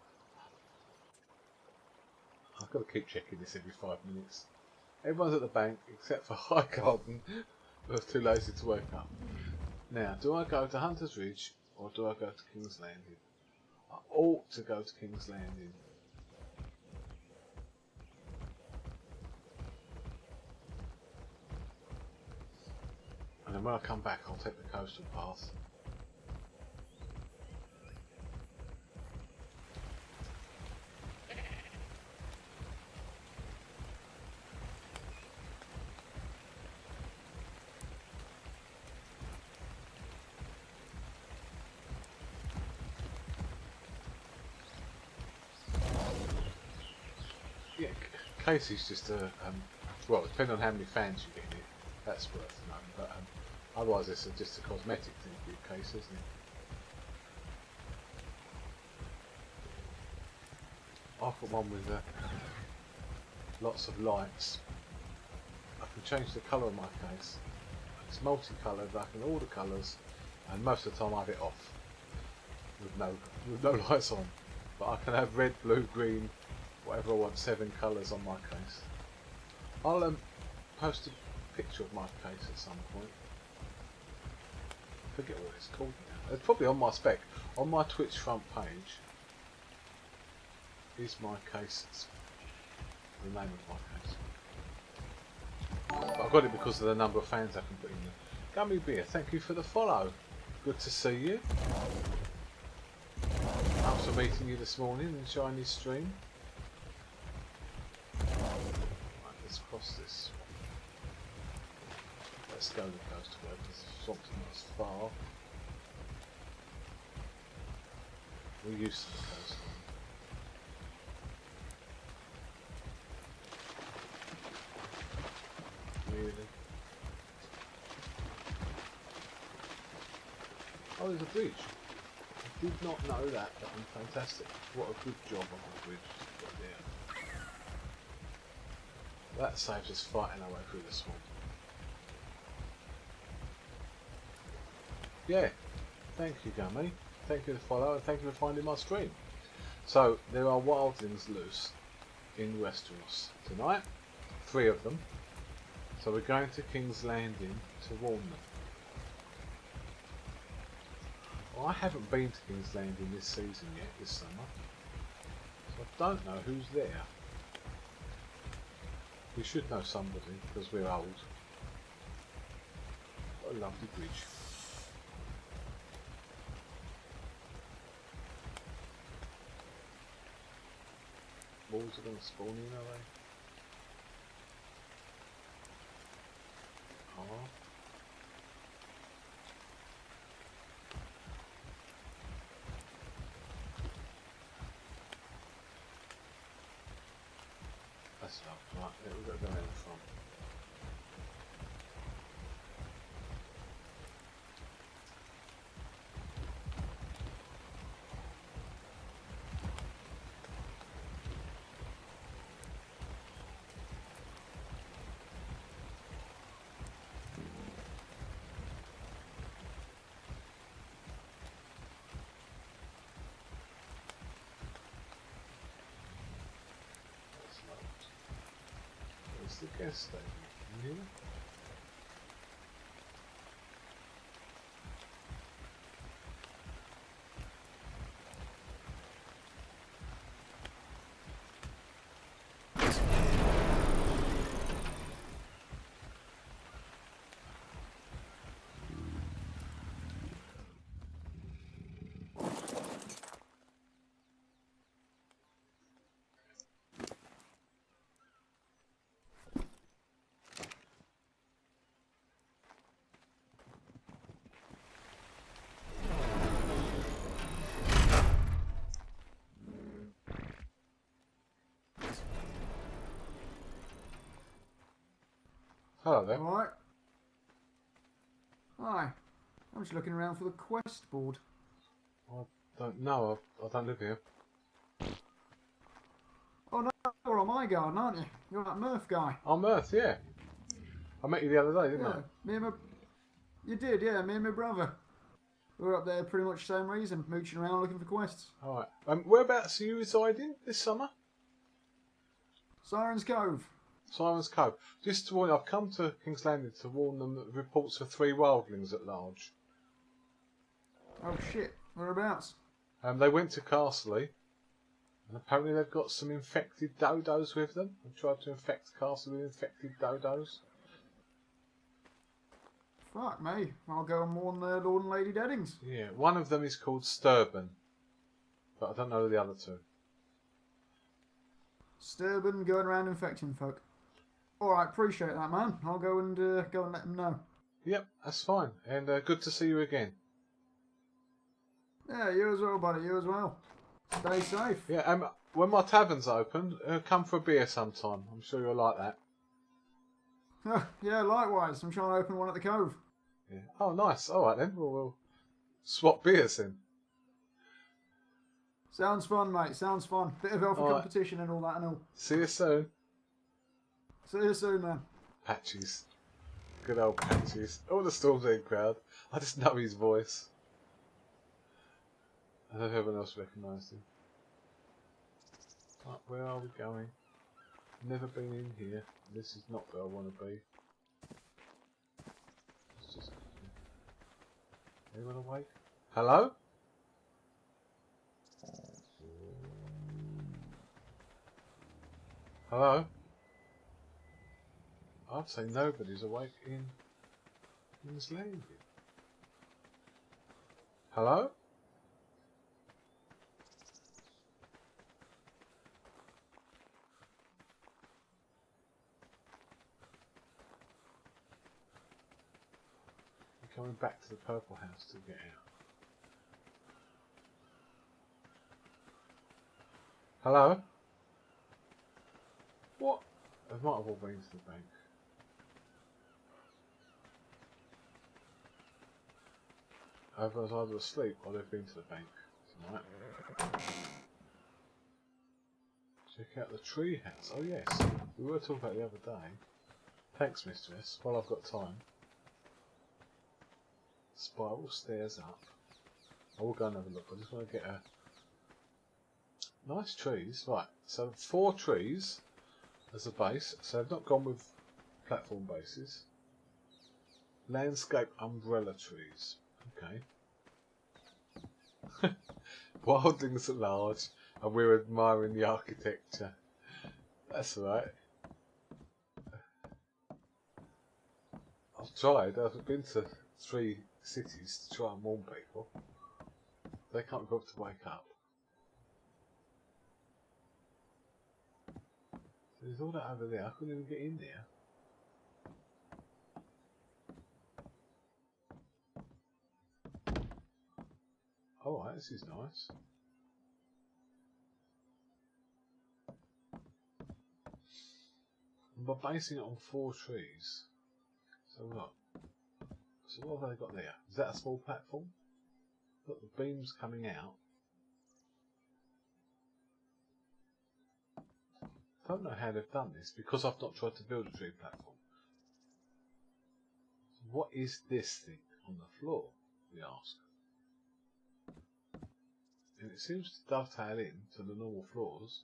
I've got to keep checking this every 5 minutes. Everyone's at the bank except for Highgarden, who are too lazy to wake up. Now, do I go to Hunter's Ridge or do I go to King's Landing? I ought to go to King's Landing. And then when I come back, I'll take the coastal path. Yeah, Casey's just a well, depending on how many fans you get in it, that's worth knowing. But otherwise, it's just a cosmetic thing for your case, isn't it? I've got one with lots of lights. I can change the colour of my case. It's multicoloured. I can order colours, and most of the time I have it off with no lights on. But I can have red, blue, green, whatever I want. 7 colours on my case. I'll post a picture of my case at some point. I forget what it's called now. It's probably on my spec. On my Twitch front page is my case the name of my case. But I got it because of the number of fans I can put in there. Gummy Beer, thank you for the follow. Good to see you. Thanks for meeting you this morning and enjoying this stream. Right, let's cross this. Let's go the coast way because the swamp's not as far. We're used to the coastline. Really? Oh, there's a bridge. I did not know that, but I'm fantastic. What a good job on the bridge got there. That saves us fighting our way through the swamp. Yeah, thank you, Gummy. Thank you for the follow and thank you for finding my stream. So, there are wildlings loose in Westeros tonight. 3 of them. So we're going to King's Landing to warn them. Well, I haven't been to King's Landing this season yet, this summer. So I don't know who's there. We should know somebody because we're old. What a lovely bridge. Walls are going to spawn in, are they? Oh. That's not right. We've got to go in the front. The gas station here. Hello there. Alright. Hi. I'm just looking around for the quest board. I don't know. I don't live here. Oh no, you're on my garden, aren't you? You're that Mirth guy. I'm Mirth, yeah. I met you the other day, didn't Yeah, me and my... You did, yeah, me and my brother. We were up there pretty much the same reason, mooching around looking for quests. I? Alright. Whereabouts are you residing this summer? Siren's Cove. Simon's Cove. Just to warn you, I've come to King's Landing to warn them that reports of 3 wildlings at large. Oh shit, whereabouts? They went to Castley, and apparently they've got some infected dodos with them. They've tried to infect Castle with infected dodos. Fuck me, I'll go and warn the Lord and Lady Deadings. Yeah, one of them is called Sturban, but I don't know the other 2. Sturban going around infecting folk. Alright, appreciate that, man. I'll go and let them know. Yep, that's fine, and good to see you again. Yeah, you as well, buddy, you as well. Stay safe. Yeah, when my tavern's open, come for a beer sometime. I'm sure you'll like that. Yeah, likewise. I'm trying to open one at the Cove. Yeah. Oh, nice. All right then. We'll swap beers then. Sounds fun, mate. Sounds fun. Bit of alpha competition and all that and all. See you soon. See you soon, man. Patches. Good old Patches. All the Storm's End crowd. I just know his voice. I don't know if everyone else recognised him. Right, where are we going? Never been in here. This is not where I want to be. It's just... Anyone awake? Hello? Hello? I'd say nobody's awake in this landing. Hello? We're coming back to the purple house to get out. Hello? What? They might have all been to the bank. Either I was either asleep or they've been to the bank tonight. Check out the tree house. Oh yes, we were talking about it the other day. Thanks, Mistress. While I've got time. Spiral stairs up. I will go and have a look. I just want to get a nice trees. Right, so 4 trees as a base. So I've not gone with platform bases. Landscape umbrella trees. Okay. Wildlings at large, and we're admiring the architecture. That's alright. I've tried. I've been to 3 cities to try and warn people. They can't be bothered to wake up. There's all that over there. I couldn't even get in there. Alright, this is nice. But basing it on 4 trees. So look. So what have they got there? Is that a small platform? Look, the beams coming out. I don't know how they've done this because I've not tried to build a tree platform. What is this thing on the floor? We ask. And it seems to dovetail in to the normal floors.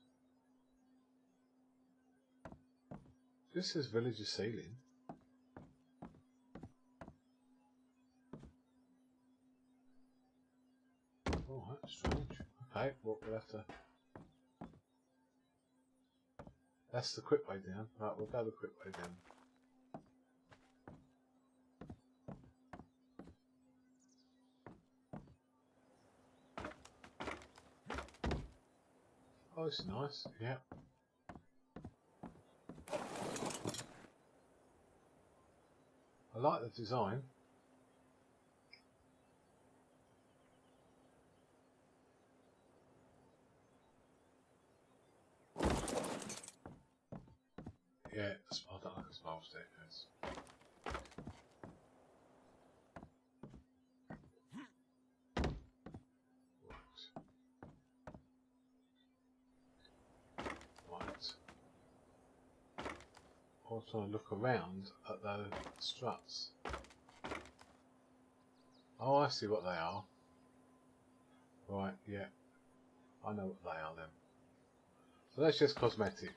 This says villager ceiling. Oh, that's strange. Okay, well, we'll have to... That's the quick way down. Right, we'll go the quick way down. Oh, it's nice. Yeah. I like the design. Yeah, I don't like a spiral staircase. Right. I was trying to look around at the struts. Oh, I see what they are. Right, yeah. I know what they are then. So that's just cosmetic.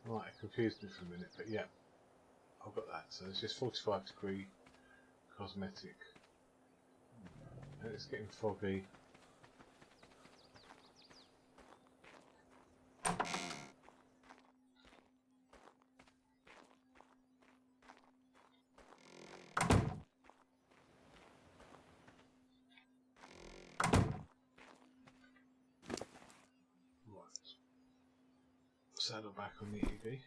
Right, it confused me for a minute, but yeah. I've got that. So it's just 45-degree cosmetic. And it's getting foggy. Saddle back on the Iggy.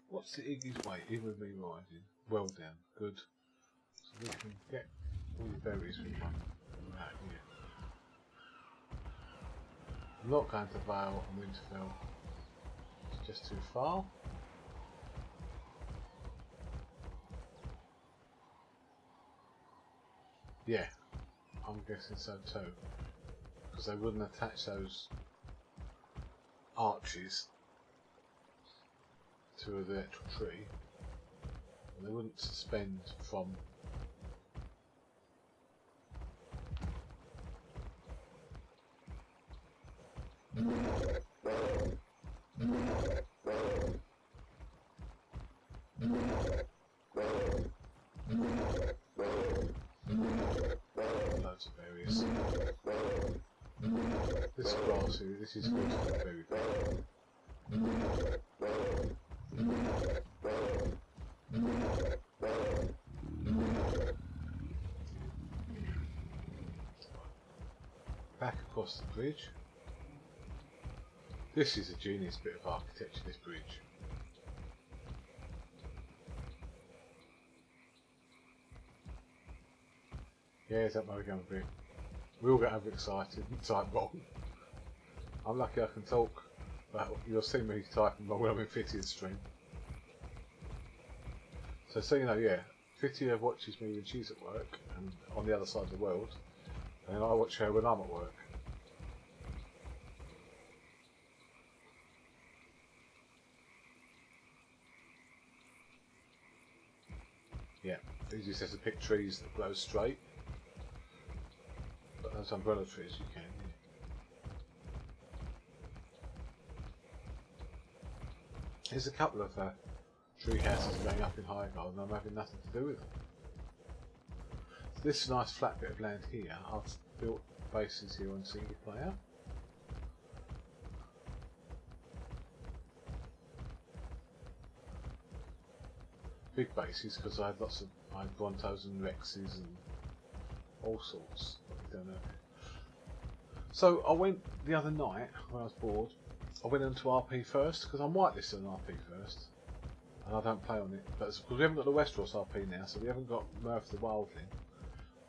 What's the Iggy's weight? Even with me riding. Well done. Good. So we can get all the berries from one out here. I'm not going to Vale and Winterfell. It's just too far. Yeah, I'm guessing so too. Because they wouldn't attach those arches to the actual tree, and they wouldn't suspend from loads this is going to be very bad. Back across the bridge. This is a genius bit of architecture, this bridge. Yeah, is that where we're going to be? We all get overexcited and type wrong. I'm lucky I can talk, but you'll see me typing wrong when I'm in Fitty's stream. So you know, yeah, Fitty watches me when she's at work and on the other side of the world, and I watch her when I'm at work. Yeah, easy says to pick trees that grow straight. But those umbrella trees you can, yeah. There's a couple of tree houses going up in Highgarden and I'm having nothing to do with them. So this nice flat bit of land here, I've built bases here on single player. Big bases because I had lots of Brontos and Rexes and all sorts. I don't know. So I went the other night when I was bored. I went into RP first because I'm whitelisted on RP first, and I don't play on it. But because we haven't got the Westeros RP now, so we haven't got Mirth the Wildling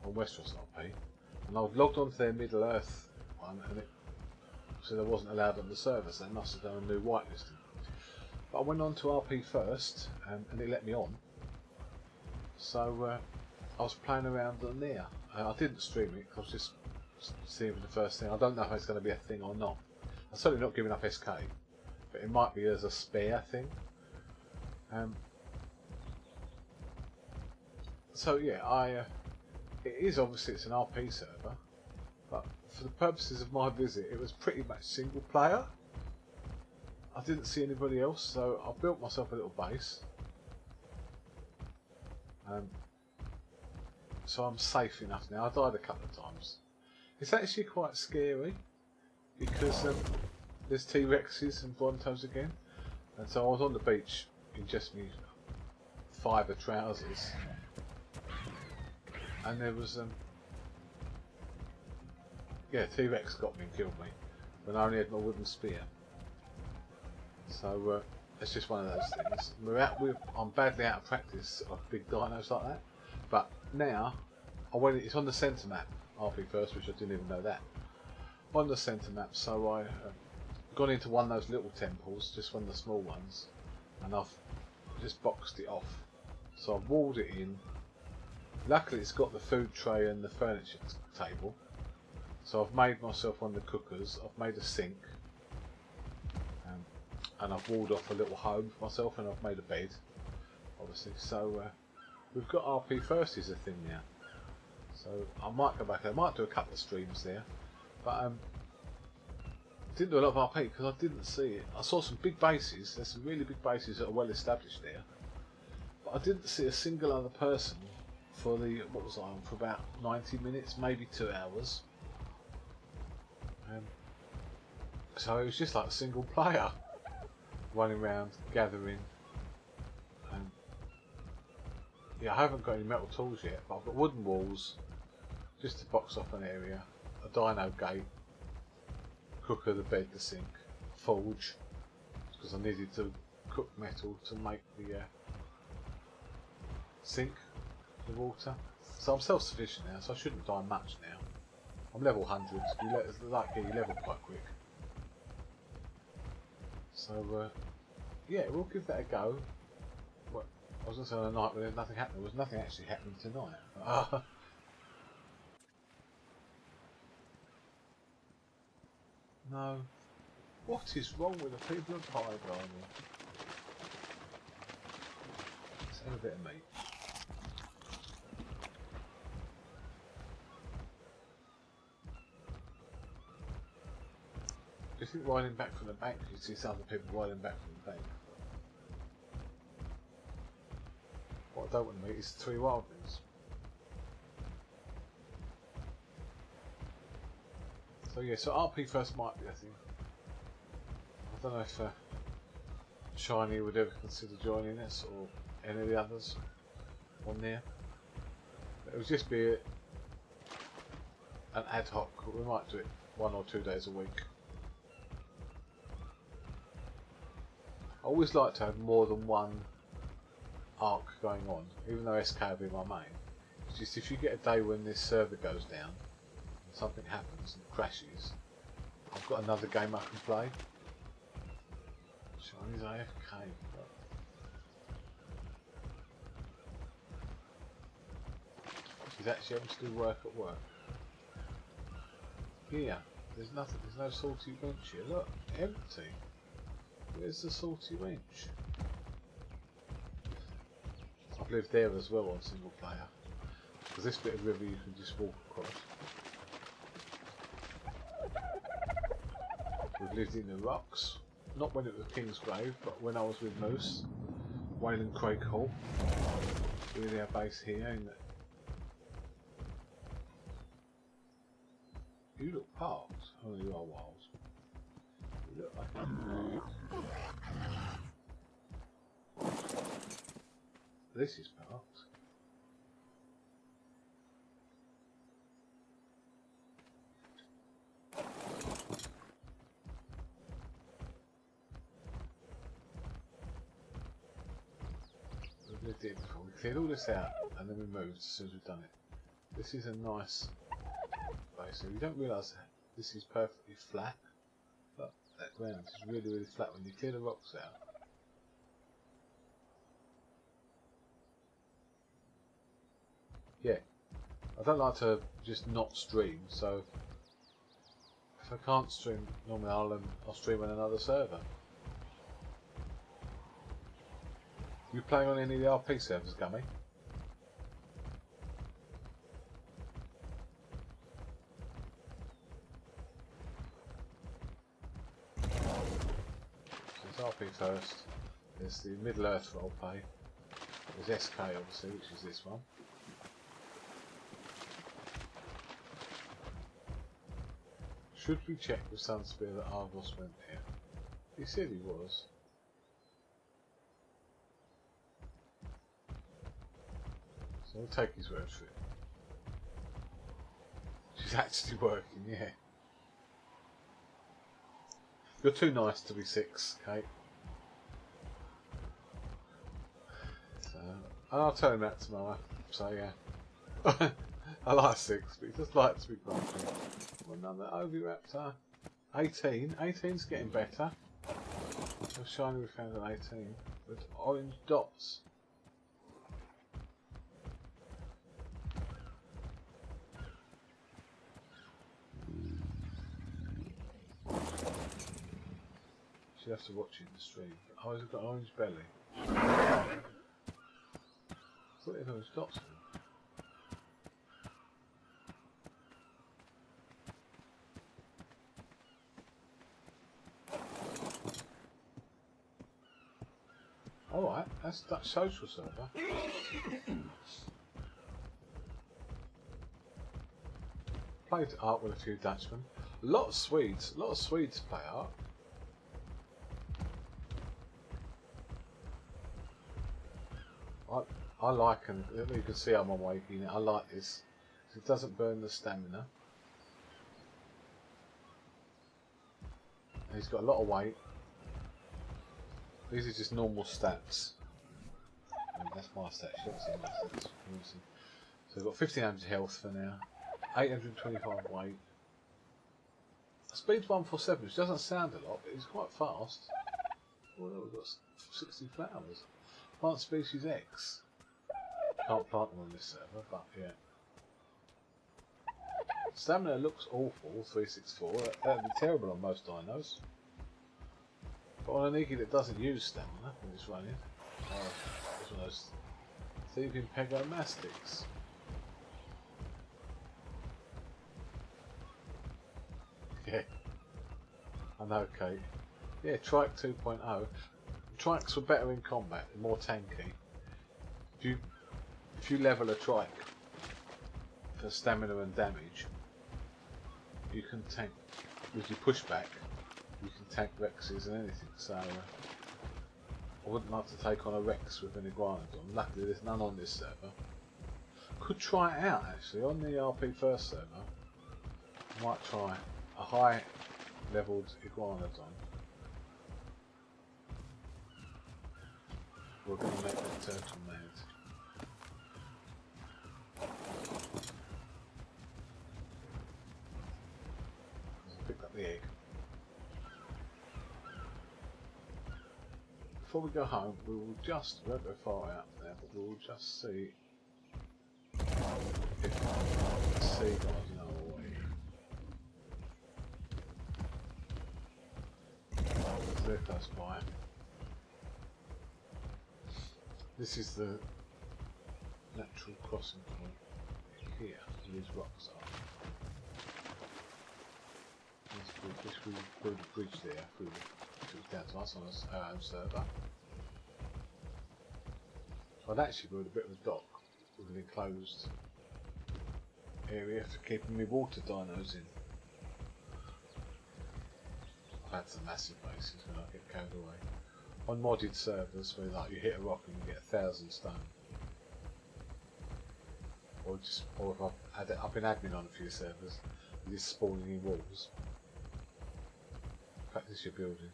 on Westeros RP. And I was logged onto their Middle Earth one, and it said I wasn't allowed on the server, so they must have done a new whitelisting. But I went on to RP first, and it let me on. So I was playing around on there. I didn't stream it, I was just seeing for the first thing. I don't know if it's going to be a thing or not. I'm certainly not giving up SK, but it might be as a spare thing. So yeah, it is obviously it's an RP server, but for the purposes of my visit, it was pretty much single player. I didn't see anybody else, so I built myself a little base. So I'm safe enough now. I died a couple of times. It's actually quite scary because there's T-Rexes and Brontos again, and so I was on the beach in just me fibre trousers, and there was yeah, T-Rex got me and killed me when I only had my wooden spear. So it's just one of those things. I'm badly out of practice of big dinos like that, but now it's on the centre map, RP first, which I didn't even know that. On the centre map, so I gone into one of those little temples, just one of the small ones, and I've just boxed it off. So I've walled it in. Luckily it's got the food tray and the furniture table. So I've made myself one of the cookers, I've made a sink, and I've walled off a little home for myself, and I've made a bed, obviously. So we've got RP first is a thing now. So I might go back there, I might do a couple of streams there, but didn't do a lot of RP because I didn't see it. I saw some big bases, there's some really big bases that are well established there, but I didn't see a single other person for the, what was I on, for about 90 minutes, maybe 2 hours. So it was just like a single player running around, gathering. Yeah, I haven't got any metal tools yet, but I've got wooden walls just to box off an area, a dino gate, cooker, the bed, the sink, forge, because I needed to cook metal to make the sink, the water. So I'm self-sufficient now, so I shouldn't die much now. I'm level 100, you level quite quick. So yeah, we'll give that a go. Well, I was going to say on a night when nothing happened. There was nothing actually happening tonight. No. What is wrong with the people of Highgarden? Let's have a bit of meat. Do you think riding back from the bank, you see some other people riding back from the bank? What I don't want to meet is 3 wildlings. So yeah, so RP first might be a thing. don't know if Shiny would ever consider joining us or any of the others on there. It would just be an ad hoc. We might do it 1 or 2 days a week. I always like to have more than one arc going on, even though SK will be my main. It's just if you get a day when this server goes down and something happens and crashes, I've got another game I can play. Shiny's AFK. She's actually having to do work at work. Here, there's nothing, there's no salty winch here. Look, empty. Where's the salty winch? I've lived there as well on single player. Because this bit of river you can just walk across. We've lived in the rocks. Not when it was Kingsgrave, but when I was with Moose. Wayland Craig Hall. With our base here in the... You look parked. Oh, you are wild. You look like a... This is parked. We lived here before. We cleared all this out and then we moved as soon as we've done it. This is a nice base. So you don't realise that this is perfectly flat. But that ground is really, really flat when you clear the rocks out. Yeah, I don't like to just not stream, so if I can't stream, normally I'll stream on another server. You playing on any of the RP servers, Gummy? So it's RP first, there's the Middle Earth roleplay, there's SK obviously, which is this one. Should we check with Sunspear that Argos went here? He said he was. So we'll take his word for it. She's actually working, yeah. You're too nice to be 6, Kate. So, and I'll tell him that tomorrow. So yeah. I like 6, but he just likes to be grumpy. Well, another Oviraptor. 18. 18's getting better. So shiny we found an 18 with orange dots. She'll have to watch it in the stream. Oh, he's got an orange belly. I thought he had orange dots on him. Alright, that's Dutch social server. Played art with a few Dutchmen. A lot of Swedes play art. I like, and you can see I'm on waking it. I like this. It doesn't burn the stamina. And he's got a lot of weight. These are just normal stats. I mean, that's my stats. You don't see my stats. So we've got 1500 health for now. 825 weight. Speed's 147, which doesn't sound a lot, but it's quite fast. Oh, we've got 60 flowers. Plant species X. Can't plant them on this server, but yeah. Stamina looks awful, 364. That'd be terrible on most dinos. But on a Niki that doesn't use stamina when it's running, it's one of those thieving pegomastics. Yeah, I know, Kate. Yeah, Trike 2.0. Trikes were better in combat, more tanky. If you level a trike for stamina and damage, you can tank with your pushback. you can tank Rexes and anything, so I wouldn't like to take on a Rex with an Iguanodon. Luckily there's none on this server. Could try it out actually, on the RP first server. I might try a high leveled Iguanodon. We're going to make that turtle mad. Pick up the egg. Before we go home, we will just, we won't go far out there, but we will just see if the seagulls know away. They're close by. This is the natural crossing point here, where these rocks are. We build a bridge there through down to us on our own server. So I'd actually build a bit of a dock with an enclosed area for keeping my water dinos in. I've had some massive bases when I get carried away. On modded servers where like you hit a rock and you get 1,000 stone. Or if I've been admin on a few servers, just spawning in walls. Practice your building.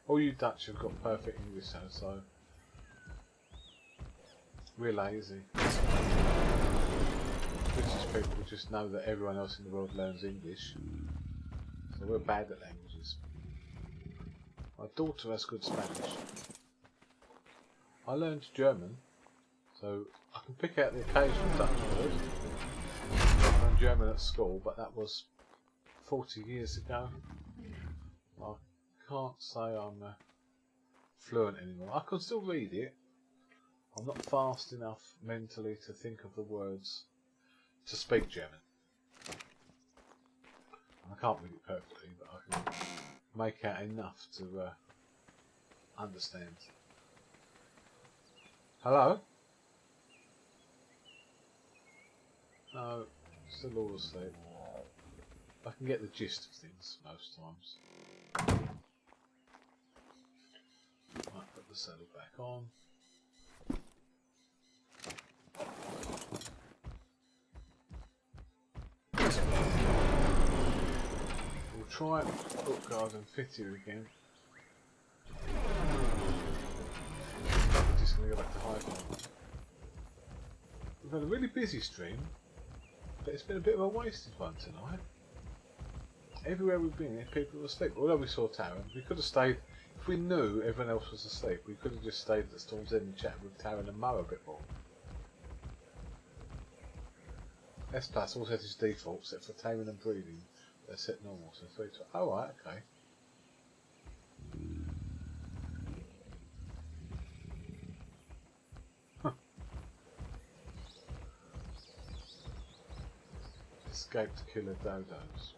All you Dutch have got perfect English now, so we're lazy. British people just know that everyone else in the world learns English, so we're bad at languages. My daughter has good Spanish. I learned German, so I can pick out the occasional Dutch word. I learned German at school, but that was 40 years ago. I can't say I'm fluent anymore. I can still read it. I'm not fast enough mentally to think of the words to speak German. I can't read it perfectly, but I can make out enough to understand. Hello? No, still all asleep. I can get the gist of things most times. Might put the saddle back on. We'll try Hook Garden fit here again. We're just going to go back to High Farm. We've had a really busy stream, but it's been a bit of a wasted one tonight. Everywhere we've been, people were asleep. Although we saw Taran, we could have stayed. If we knew everyone else was asleep, we could have just stayed at the Storm's End and chatted with Taran and Mo a bit more. S Plus all set as default, except for taming and breeding. They're set normal, so 3 to. Oh, right, okay. Escaped killer dodos.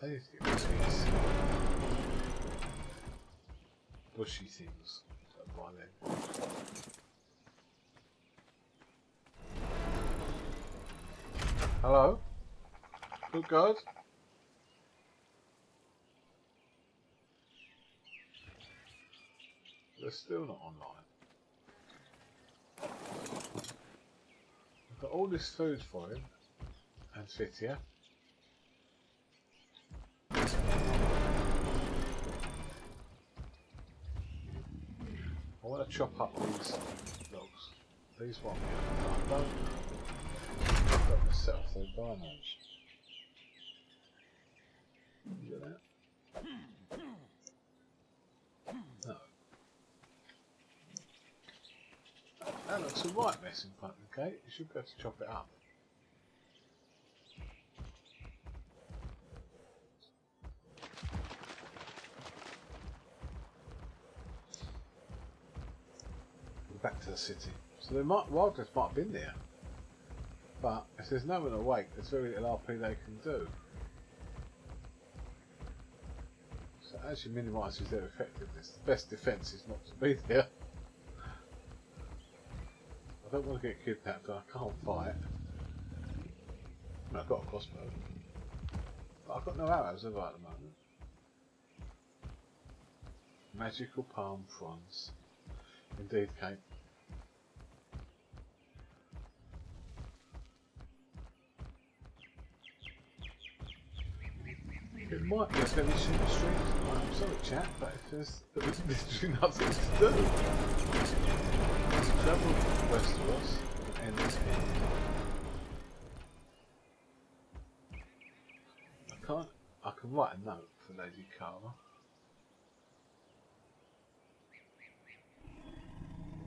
I need to get these bushy things by then. Hello? Good God? They're still not online. I've got all this food for him and fit here. I want to chop up these logs. These won't be able to. I don't know. I've got to set off their dinos. Look at that. No. That looks a right mess in front of the gate. You should be able to chop it up. Back to the city. So the wildlife might have been there, but if there's no one awake, there's very little RP they can do. So it actually minimises their effectiveness. The best defence is not to be there. I don't want to get kidnapped, but I can't fight. I've got a crossbow. But I've got no arrows have I, at the moment. Magical palm fronds. Indeed, Kate. It might be a very short stream tonight. I'm sorry, chat, but if there's literally nothing to do. Travel Westeros and end. I can write a note for Lady Cara.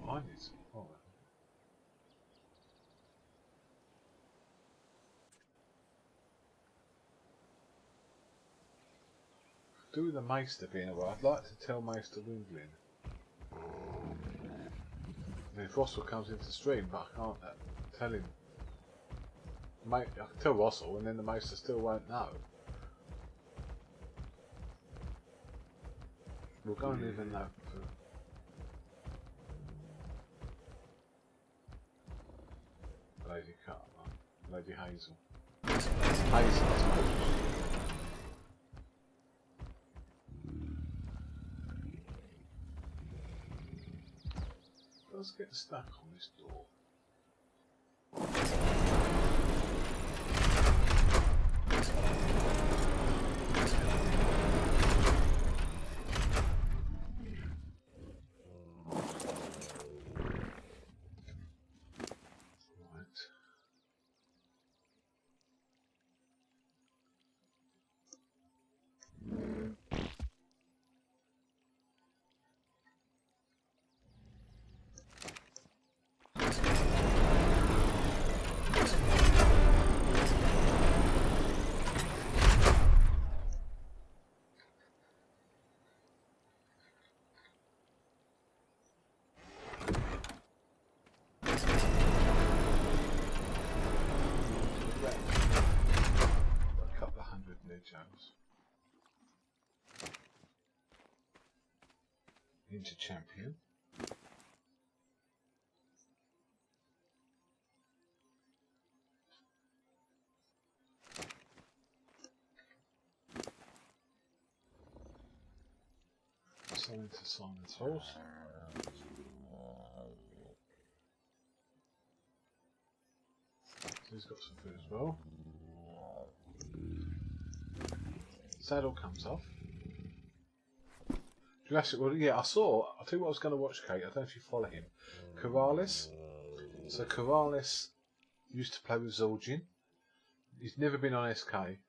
I need some fire. Do the Maester being away, I'd like to tell Maester Windlin. I mean, if Russell comes into stream, but I can't tell him. I can tell Russell, and then the Maester still won't know. We'll go and leave a note for. Lady Carter, Lady Hazel. Hazel, I suppose. Let's get stuck on this door. Into champion. So into Simon's horse. So he's got some food as well. Saddle comes off. Jurassic World, yeah, I'll tell you what I was going to watch, Kate, I don't know if you follow him. Corrales. So Corrales used to play with Zul'jin. He's never been on SK,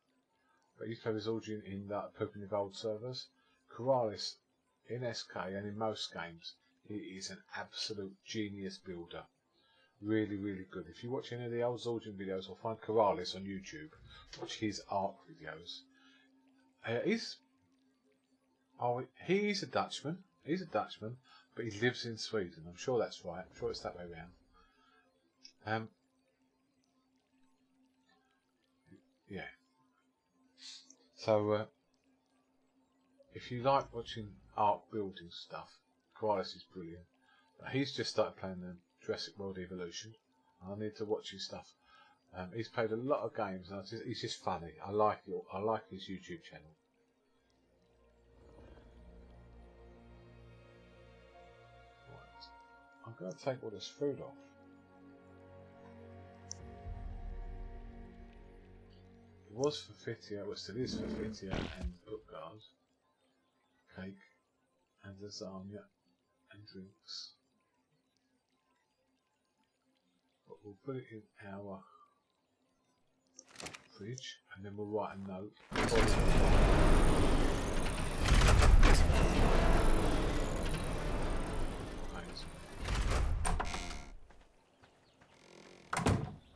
but he used to play with Zul'jin in the Pooping Evolved servers. Corrales, in SK and in most games, he is an absolute genius builder. Really, really good. If you watch any of the old Zul'jin videos or find Corrales on YouTube, watch his ARC videos. He's a Dutchman. He's a Dutchman, but he lives in Sweden. I'm sure that's right. I'm sure it's that way around. Yeah. So, if you like watching art building stuff, Koalas is brilliant. But he's just started playing the Jurassic World Evolution. I need to watch his stuff. He's played a lot of games, and he's just funny. I like it. I like his YouTube channel. I'm going to take all this food off. It was for Fitia, well, it still is for Fitia and Utgard. Cake and lasagna and drinks. But we'll put it in our fridge and then we'll write a note.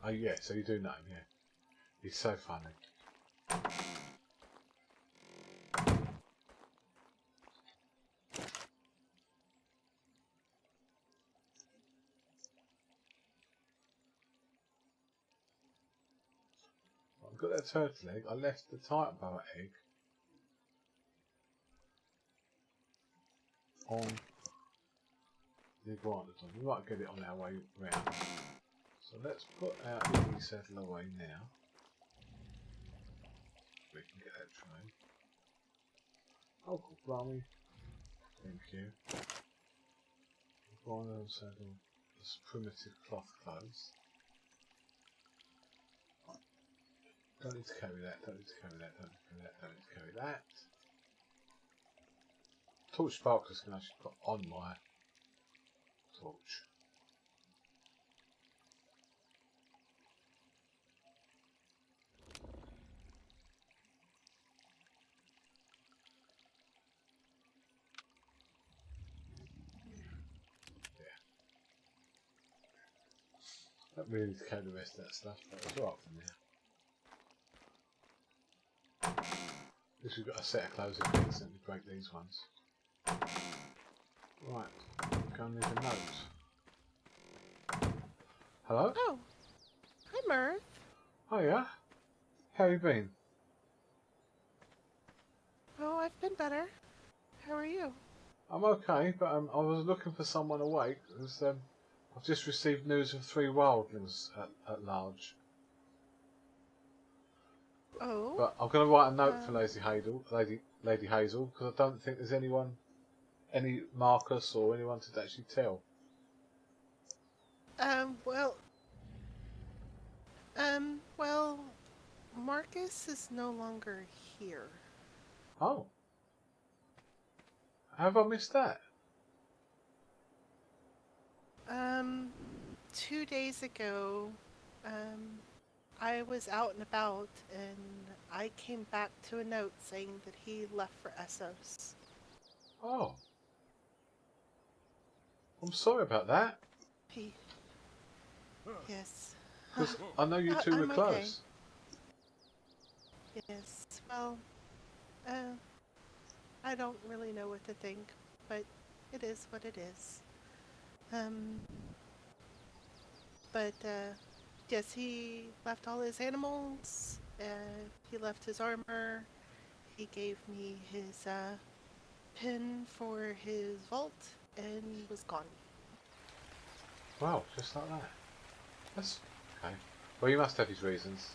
Oh yeah, so you do know him, yeah. He's so funny. I've got that turtle egg. I left the tight bar egg on the iguanodon. We might get it on our way round. So let's put our Iggy saddle away now. We can get that train. Oh, cool, blimey. Thank you. Iguanodon saddle. This primitive cloth clothes. Don't need to carry that, don't need to carry that, don't need to carry that, don't need to carry that. Torch sparklers can actually put on my torch. Yeah. Don't really need to carry the rest of that stuff, but it's right from there. At least we've got a set of clothes if we accidentally break these ones. Right, going to leave a note. Hello? Oh, hi, Mirth. Hiya. How you been? Oh, I've been better. How are you? I'm okay, but I was looking for someone awake. I've just received news of 3 wildlings at large. Oh. But I'm going to write a note for Lady Hazel, because I don't think there's anyone, any Marcus or anyone to actually tell. Well, Marcus is no longer here. Oh. Have I missed that? 2 days ago, I was out and about, and I came back to a note saying that he left for Essos. Oh. I'm sorry about that. Yes. Because I know you two were I'm close. Okay. Yes. Well, I don't really know what to think, but it is what it is. Yes, he left all his animals, he left his armor, he gave me his, pin for his vault, and was gone. Wow, just like that. That's okay. Well, you must have his reasons.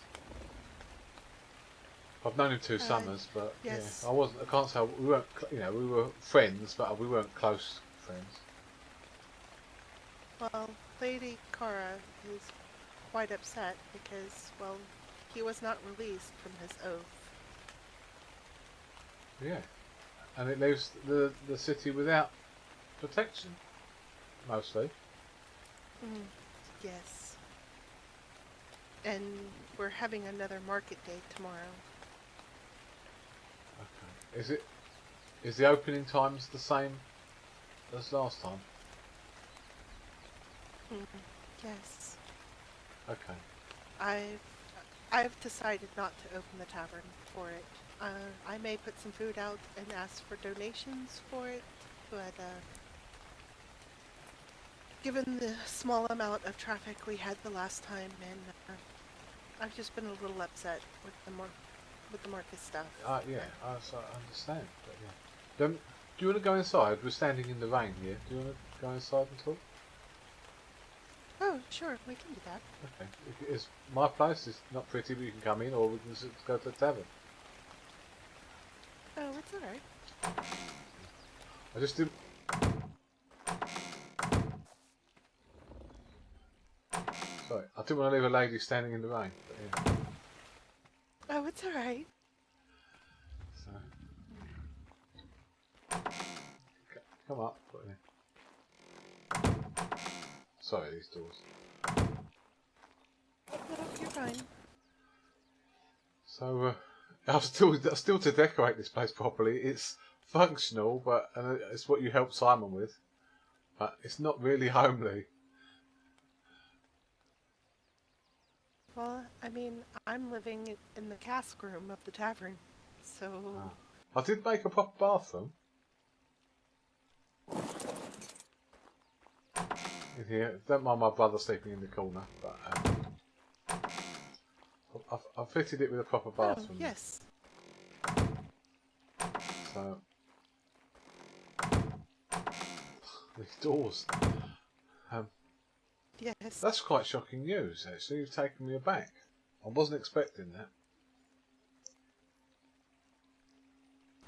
I've known him 2 summers, but yes. yeah, I can't say we weren't. We were friends, but we weren't close friends. Well, Lady Cara is quite upset because, well, he was not released from his oath. Yeah, and it leaves the city without protection, mostly. Yes. And we're having another market day tomorrow. Okay. Is the opening times the same as last time? Yes. Okay. I've decided not to open the tavern for it. I may put some food out and ask for donations for it, but given the small amount of traffic we had the last time, and I've just been a little upset with the Marcus stuff. Yeah, I understand. But yeah. Do you want to go inside? We're standing in the rain here. Do you want to go inside and talk? Oh, sure, we can do that. Okay. It's my place. It's not pretty, but you can come in, or we can just go to the tavern. Oh, it's alright. I just didn't. Sorry, I didn't want to leave a lady standing in the rain. But yeah. Oh, it's alright. So. Come up. Put it in. Sorry, these doors. No, you're fine. So, I've still to decorate this place properly. It's functional, but it's what you helped Simon with. But it's not really homely. Well, I mean, I'm living in the cask room of the tavern, so... I did make a proper bathroom. In here. Don't mind my brother sleeping in the corner, but I've fitted it with a proper bathroom. Oh, yes. So These doors. Yes. That's quite shocking news, actually. You've taken me aback. I wasn't expecting that.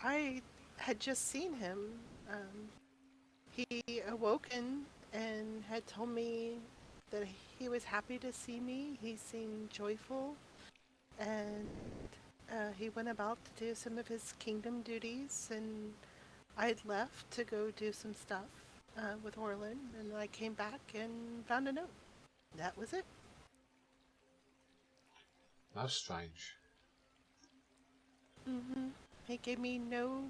I had just seen him. He awoken and had told me that he was happy to see me. He seemed joyful, and he went about to do some of his kingdom duties, and I'd left to go do some stuff with Orlin, and I came back and found a note. That was it. That's strange. He gave me no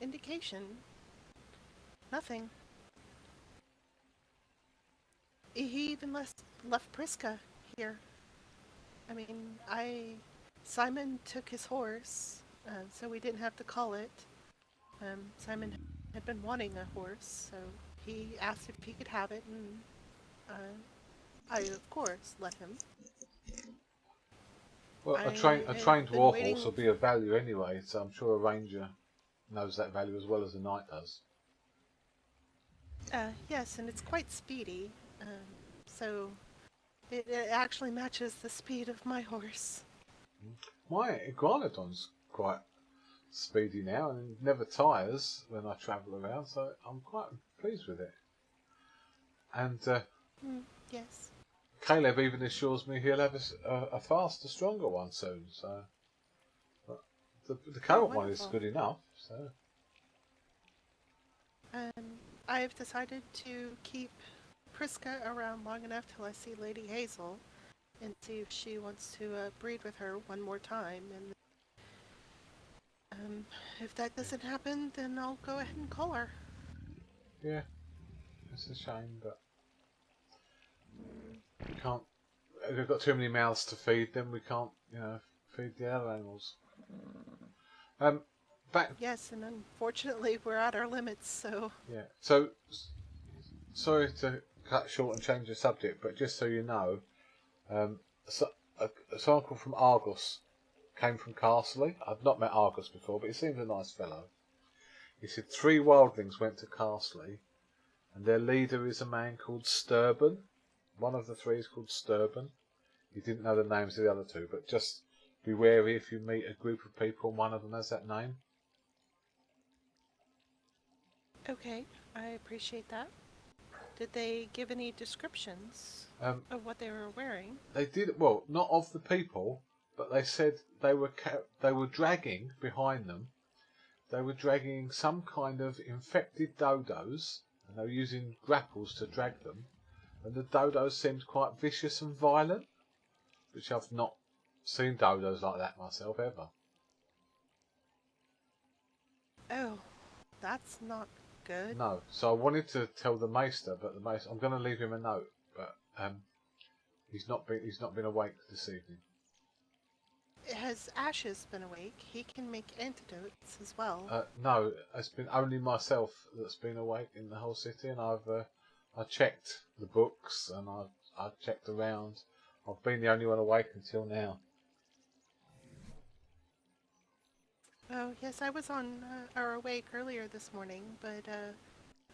indication. Nothing. He even left Priska here. I mean, Simon took his horse, so we didn't have to call it. Simon had been wanting a horse, so he asked if he could have it, and I, of course, let him. Well, a trained war horse will be of value anyway, so I'm sure a ranger knows that value as well as a knight does. Yes, and it's quite speedy, so it actually matches the speed of my horse. My iguanodon's quite speedy now and never tires when I travel around, so I'm quite pleased with it. And Yes. Caleb even assures me he'll have a faster, stronger one soon. So but the current one is good enough. So I've decided to keep Priska around long enough till I see Lady Hazel, and see if she wants to breed with her one more time. And if that doesn't happen, then I'll go ahead and call her. yeah, it's a shame, but we can't. We've got too many mouths to feed them. We can't, feed the other animals. Yes, and unfortunately we're at our limits, so... Yeah, so, sorry to cut short and change the subject, but just so you know, a sample from Argos came from Castley. I've not met Argos before, but he seems a nice fellow. He said 3 wildlings went to Castley, and their leader is a man called Sturban. One of the 3 is called Sturban. He didn't know the names of the other 2, but just be wary if you meet a group of people and one of them has that name. Okay, I appreciate that. Did they give any descriptions of what they were wearing? They did, well, not of the people, but they said they were dragging behind them. They were dragging some kind of infected dodos, and they were using grapples to drag them. And the dodos seemed quite vicious and violent, which I've not seen dodos like that myself ever. Oh, that's not good. No, so I wanted to tell the Maester, but the Maester, I'm going to leave him a note, but he's not been awake this evening. Has Ashes been awake? He can make antidotes as well. No, it's been only myself that's been awake in the whole city, and I checked the books and I checked around. I've been the only one awake until now. Oh, yes, I was awake earlier this morning, but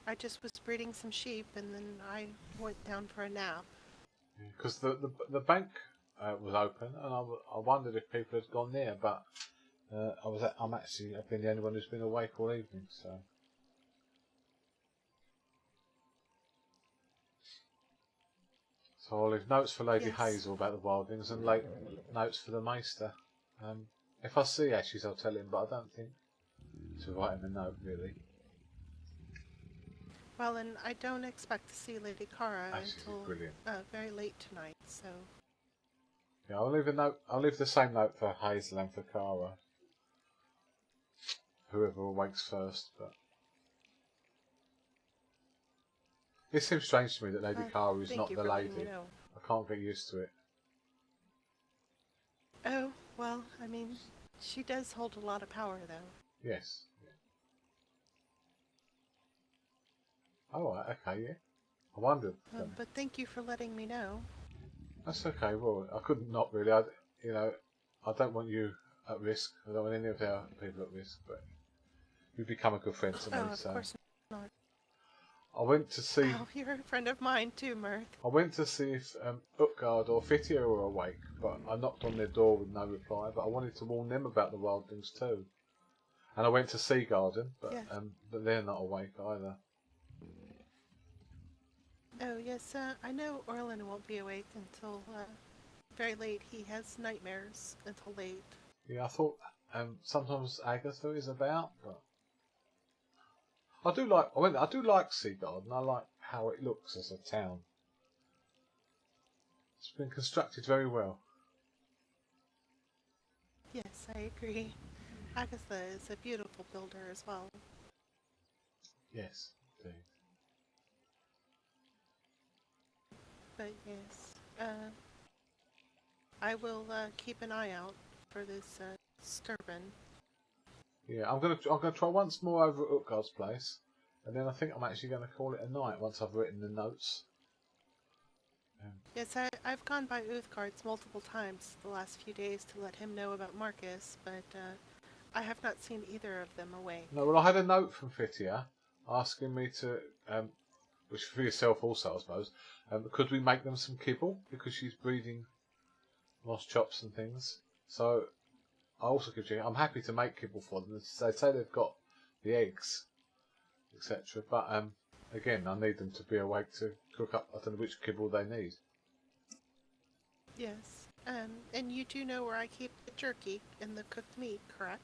I just was breeding some sheep, and then I went down for a nap. Because the bank was open, and I wondered if people had gone there, but I've been the only one who's been awake all evening, so. So I'll leave notes for Lady Hazel about the wildlings and notes for the Maester. If I see Ashes, I'll tell him, but I don't think to write him a note, really. Well, and I don't expect to see Lady Cara Ashes until is brilliant. very late tonight, so... Yeah, I'll leave a note. I'll leave the same note for Hazel and for Cara. Whoever awakes first, but... It seems strange to me that Lady Cara is not the lady. I can't get used to it. Oh, well, I mean, she does hold a lot of power, though. Yes. Yeah. Oh, right, okay, yeah. I wondered. But thank you for letting me know. That's okay. Well, I couldn't not really. I don't want you at risk. I don't want any of our people at risk. But you've become a good friend to me. Oh, of so course. Not. I went to see. Oh, you're a friend of mine too, Mirth. I went to see if Utgard or Fittia were awake, but I knocked on their door with no reply. But I wanted to warn them about the wildlings too. And I went to Sea Garden, but Yeah. but they're not awake either. Oh, yes, I know Orlin won't be awake until very late. He has nightmares until late. Yeah, I thought sometimes Agatha is about, but I do like Sea Garden. I like how it looks as a town. It's been constructed very well. Yes, I agree. Agatha is a beautiful builder as well. Yes, indeed. But yes, I will keep an eye out for this Sturban. Yeah, I'm gonna try once more over at Utgard's place, and then I think I'm actually gonna call it a night once I've written the notes. Yes, I've gone by Uthgard's multiple times the last few days to let him know about Marcus, but I have not seen either of them awake. No, well, I had a note from Fittia asking me to, which for yourself also, I suppose, could we make them some kibble because she's breeding moss chops and things. So I also keep checking. I'm happy to make kibble for them. They say they've got the eggs, etc. But again, I need them to be awake to cook up. I don't know which kibble they need. Yes, and you do know where I keep the jerky and the cooked meat, correct?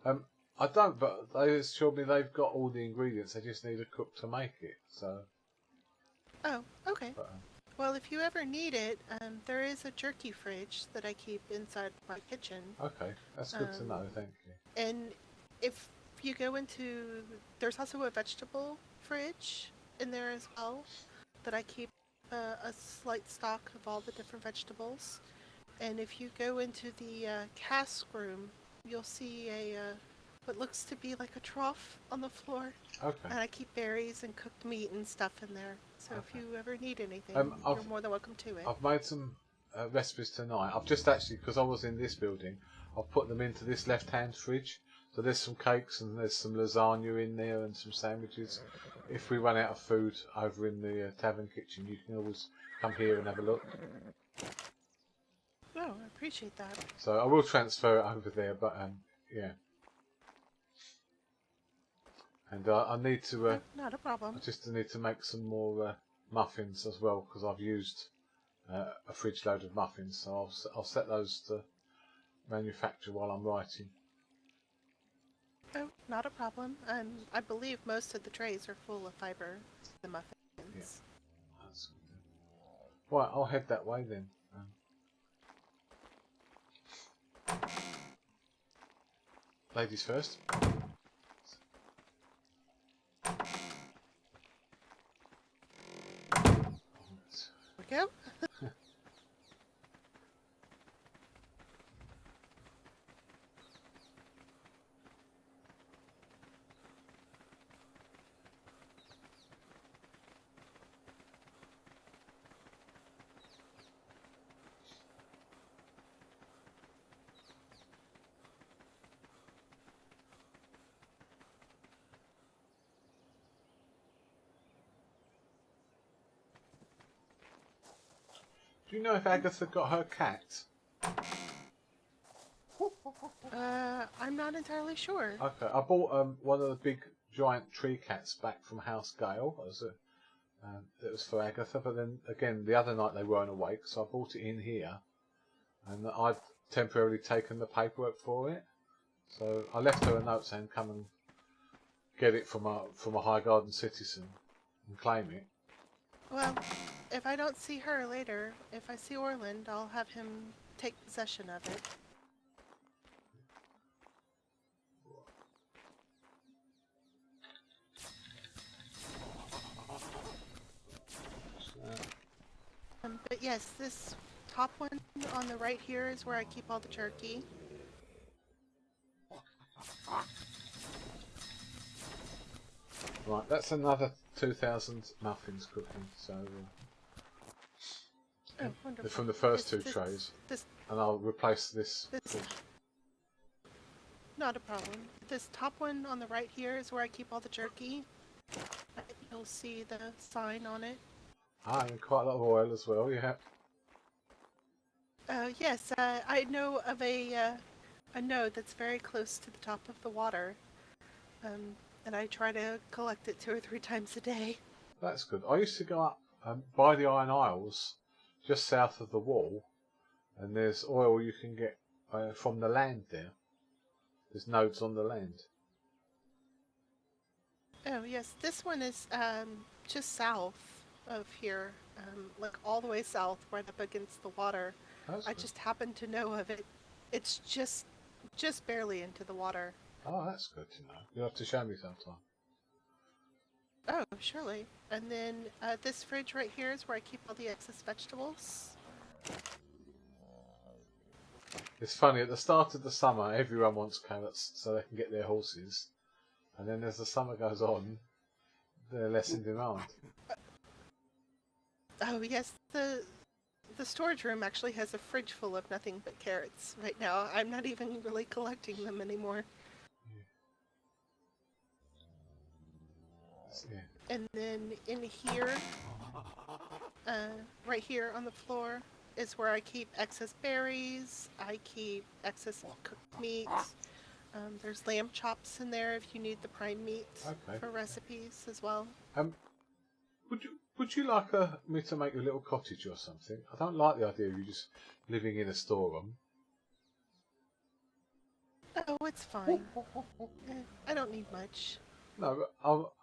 I don't, but they assured me they've got all the ingredients. They just need a cook to make it. So. Oh, okay. But, Well, if you ever need it, there is a jerky fridge that I keep inside my kitchen. okay, that's good to know. Thank you. And if you go into, there's also a vegetable fridge in there as well that I keep a slight stock of all the different vegetables. And if you go into the cask room, you'll see what looks to be like a trough on the floor. Okay. And I keep berries and cooked meat and stuff in there. So if you ever need anything, I've- you're more than welcome to it. I've made some recipes tonight. I've just actually, because I was in this building, I've put them into this left-hand fridge. So there's some cakes and there's some lasagna in there and some sandwiches. If we run out of food over in the tavern kitchen, you can always come here and have a look. Oh, I appreciate that. So I will transfer it over there, but yeah. And I need to. Not a problem. I just need to make some more muffins as well because I've used a fridge load of muffins. So I'll set those to manufacture while I'm writing. Oh, not a problem. I believe most of the trays are full of fiber, the muffins. Yeah. That's good. Right, I'll head that way then. Ladies first. We go. Do you know if Agatha got her cat? I'm not entirely sure. Okay, I bought one of the big giant tree cats back from House Gale. It was for Agatha, but then again the other night they weren't awake, so I brought it in here, and I'd temporarily taken the paperwork for it. So I left her a note saying come and get it from a High Garden citizen and claim it. Well, if I don't see her later, if I see Orland, I'll have him take possession of it. But yes, this top one on the right here is where I keep all the jerky. Right, that's another 2,000 muffins cooking. So Oh, wonderful. from the first two trays, and I'll replace this. Not a problem. This top one on the right here is where I keep all the jerky. You'll see the sign on it. Ah, and quite a lot of oil as well, yeah. Yes, I know of a node that's very close to the top of the water, and I try to collect it 2 or 3 times a day. That's good. I used to go up by the Iron Isles, just south of the wall, and there's oil you can get from the land there. There's nodes on the land. Oh yes, this one is just south of here, like all the way south, right up against the water. That's I good. just happen to know of it. It's just barely into the water. Oh, that's good to know. You'll have to show me sometime. Oh, surely. And then this fridge right here is where I keep all the excess vegetables. It's funny, at the start of the summer, everyone wants carrots so they can get their horses. And then as the summer goes on, they're less in demand. Oh yes, the storage room actually has a fridge full of nothing but carrots right now. I'm not even really collecting them anymore. Yeah. And then in here, right here on the floor, is where I keep excess berries. I keep excess cooked meat. There's lamb chops in there if you need the prime meat for recipes as well. Would you like me to make you a little cottage or something? I don't like the idea of you just living in a storeroom. Oh, it's fine. I don't need much. No, but I'll,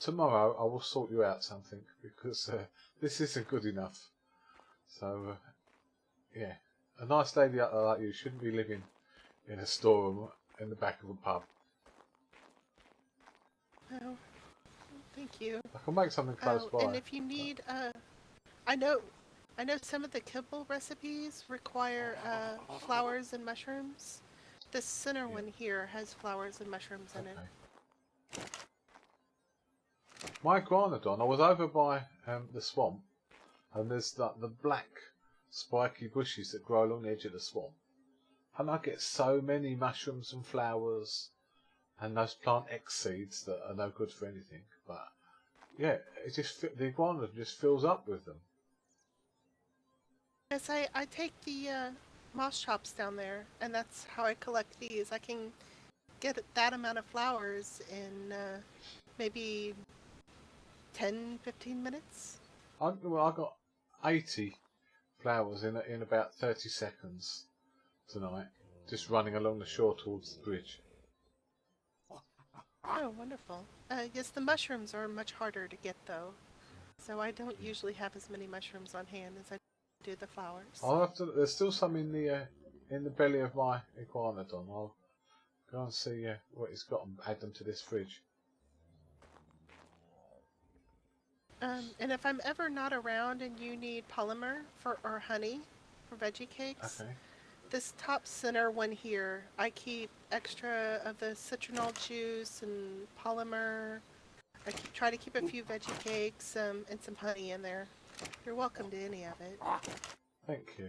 tomorrow I will sort you out something because this isn't good enough. So, yeah, a nice lady like you shouldn't be living in a storeroom in the back of a pub. Oh, thank you. I can make something close by. And if you need, I know some of the kibble recipes require flowers and mushrooms. This center one here has flowers and mushrooms in it. My iguanodon, I was over by the swamp, and there's the black spiky bushes that grow along the edge of the swamp. And I get so many mushrooms and flowers and those plant X seeds that are no good for anything. But yeah, the iguanodon just fills up with them. Yes, I take the moss chops down there, and that's how I collect these. I can get that amount of flowers in maybe 10-15 minutes. I got 80 flowers in about 30 seconds tonight, just running along the shore towards the bridge. Oh, wonderful. Yes, the mushrooms are much harder to get, though. So I don't usually have as many mushrooms on hand as I do the flowers. I'll have to. There's still some in the belly of my iguanodon. I'll go and see what he's got and add them to this fridge. And if I'm ever not around and you need polymer or honey for veggie cakes, Okay. this top center one here, I keep extra of the citronal juice and polymer. I try to keep a few veggie cakes and some honey in there. You're welcome to any of it. Thank you.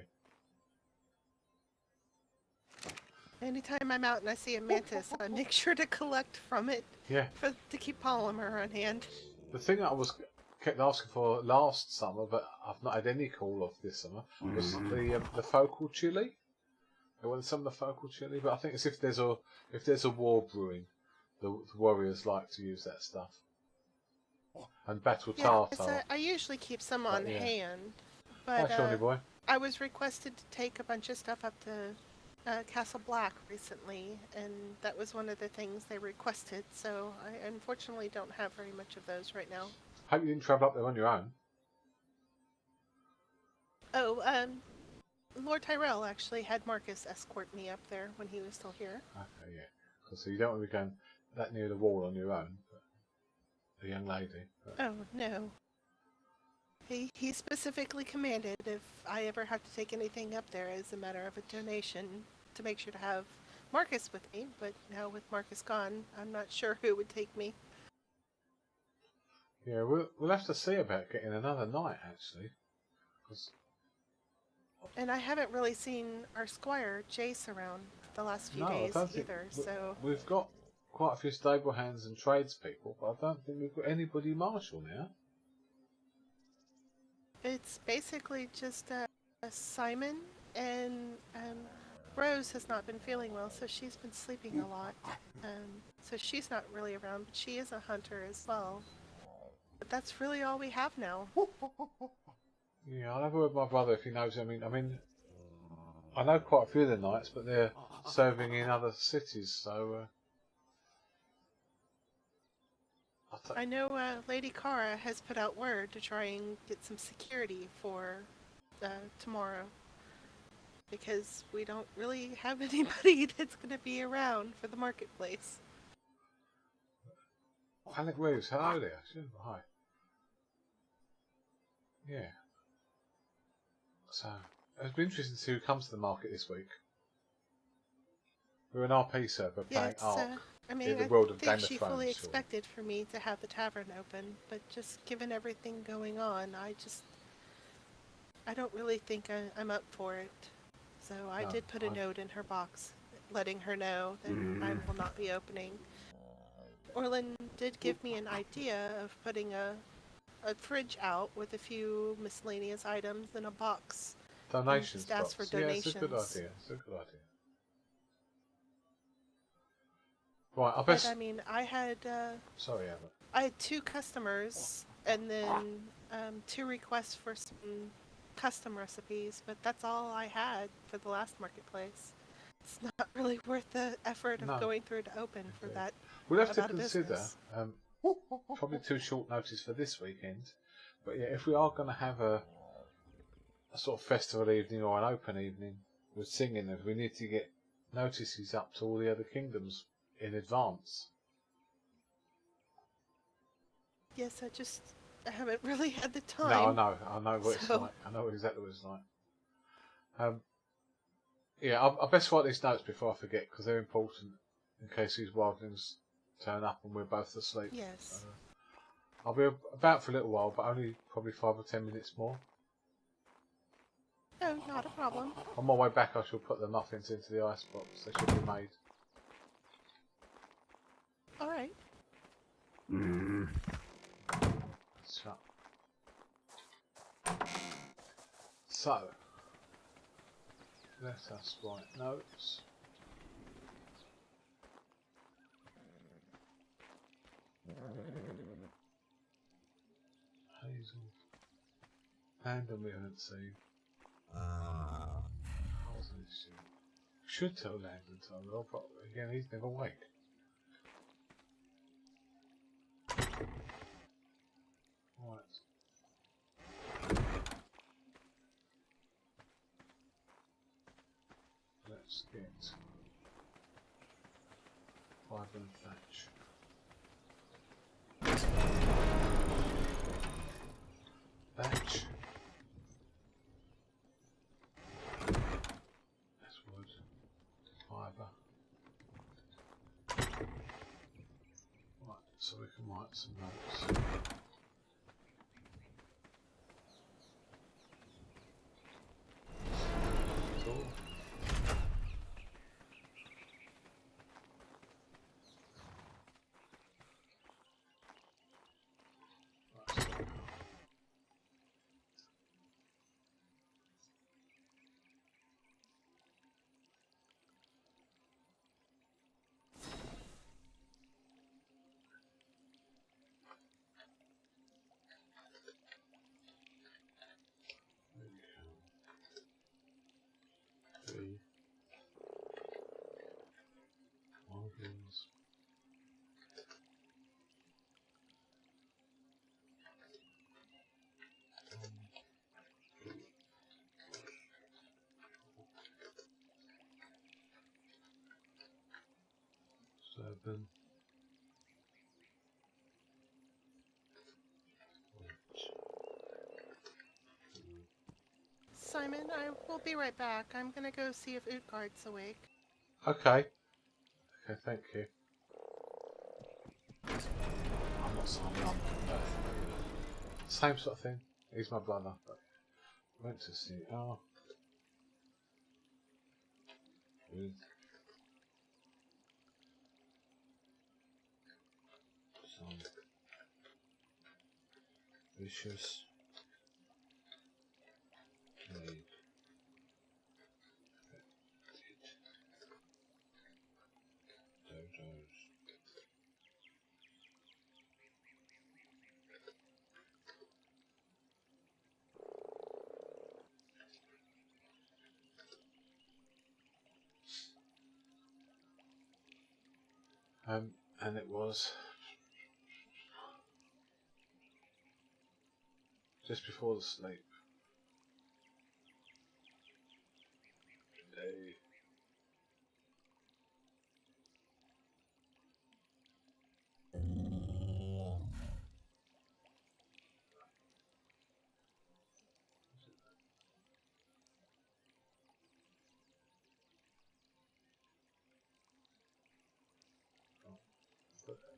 Anytime I'm out and I see a mantis, I make sure to collect from it Yeah. to keep polymer on hand. The thing that I kept asking for last summer, but I've not had any call off this summer, was the focal chili. I wanted some of the focal chili, but I think it's if there's a war brewing, the warriors like to use that stuff. And battle tartar. I usually keep some on hand, Hi, but Shawnee boy. I was requested to take a bunch of stuff up to Castle Black recently, and that was one of the things they requested, so I unfortunately don't have very much of those right now. Hope you didn't travel up there on your own. Oh, Lord Tyrell actually had Marcus escort me up there when he was still here. Okay, yeah. So you don't want to be going that near the wall on your own. But a young lady. But... Oh, no. He specifically commanded if I ever have to take anything up there as a matter of a donation to make sure to have Marcus with me, but now with Marcus gone, I'm not sure who would take me. Yeah, we'll have to see about getting another night, actually. And I haven't really seen our squire, Jace, around the last few days either, so... We've got quite a few stable hands and tradespeople, but I don't think we've got anybody martial now. It's basically just Simon, and Rose has not been feeling well, so she's been sleeping a lot. So she's not really around, but she is a hunter as well. But that's really all we have now. Yeah, I'll have a word with my brother if he knows. I mean, I know quite a few of the knights, but they're serving in other cities, so. I know Lady Cara has put out word to try and get some security for tomorrow, because we don't really have anybody that's going to be around for the marketplace. Alec Reeves, hello there. Hi. Yeah. So, it'll be interesting to see who comes to the market this week. We're an RP server playing Ark. I mean, in the world of I think Game of she Thrones, fully sure. expected for me to have the tavern open, but just given everything going on, I don't really think I'm up for it. So I did put a note in her box letting her know that I will not be opening. Orlin did give me an idea of putting a fridge out with a few miscellaneous items in a box. Donations Just ask box. for donations. Yeah, it's a good idea. It's a good idea. Right, I But best. I mean, I had Sorry, Emma. I had 2 customers and then 2 requests for some custom recipes, but that's all I had for the last marketplace. It's not really worth the effort of No. going through to open for Indeed. that. We'll have to amount of consider. business. Probably too short notice for this weekend, but yeah, if we are going to have a sort of festival evening or an open evening with singing, if we need to get notices up to all the other kingdoms in advance. Yes, I haven't really had the time. No, I know what it's like. I know exactly what it's like. Yeah, I best write these notes before I forget, because they're important in case these wildlings turn up and we're both asleep. Yes. I'll be about for a little while, but only probably 5 or 10 minutes more. No, not a problem. On my way back, I shall put the muffins into the icebox. They should be made. All right. Shut. So, let us write notes. Hazel. Landon we haven't seen. How's this shit? Should tell Landon Tyrell, but again, he's never awake. Right. Let's get fibre and thatch. Thatch. That's wood. Fibre. Right, so we can write some notes. Cool. Wildlings. Seven. Simon, I will be right back. I'm gonna go see if Utgard's awake. Okay. Okay, thank you. I'm not signing on. Same sort of thing. He's my brother. But went to see. Oh. With Vicious. Okay. Dodos. And it was just before the sleep. Today.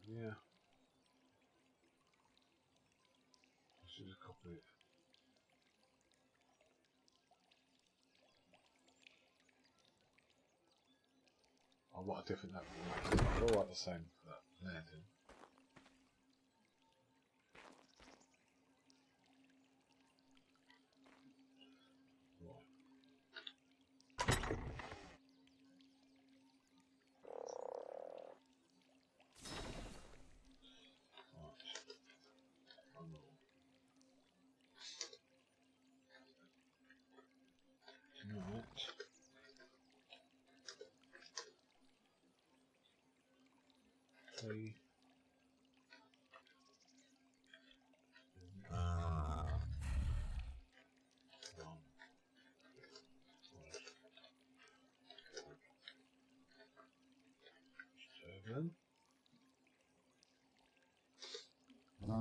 Yeah. I should have copied it. Oh, what a different that would make. They're all like the same for that lantern. Right. Three. One. Seven. And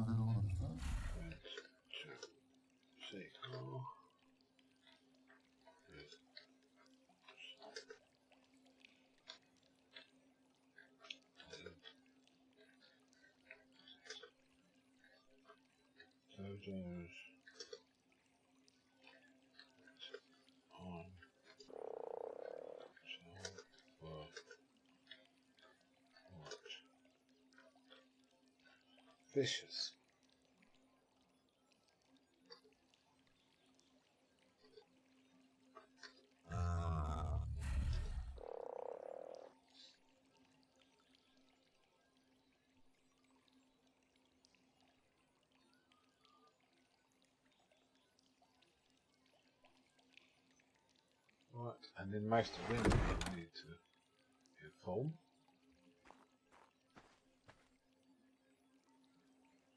2. 6. Oh. Dodos on shall work what? Vicious. Right, and then most of them need to inform.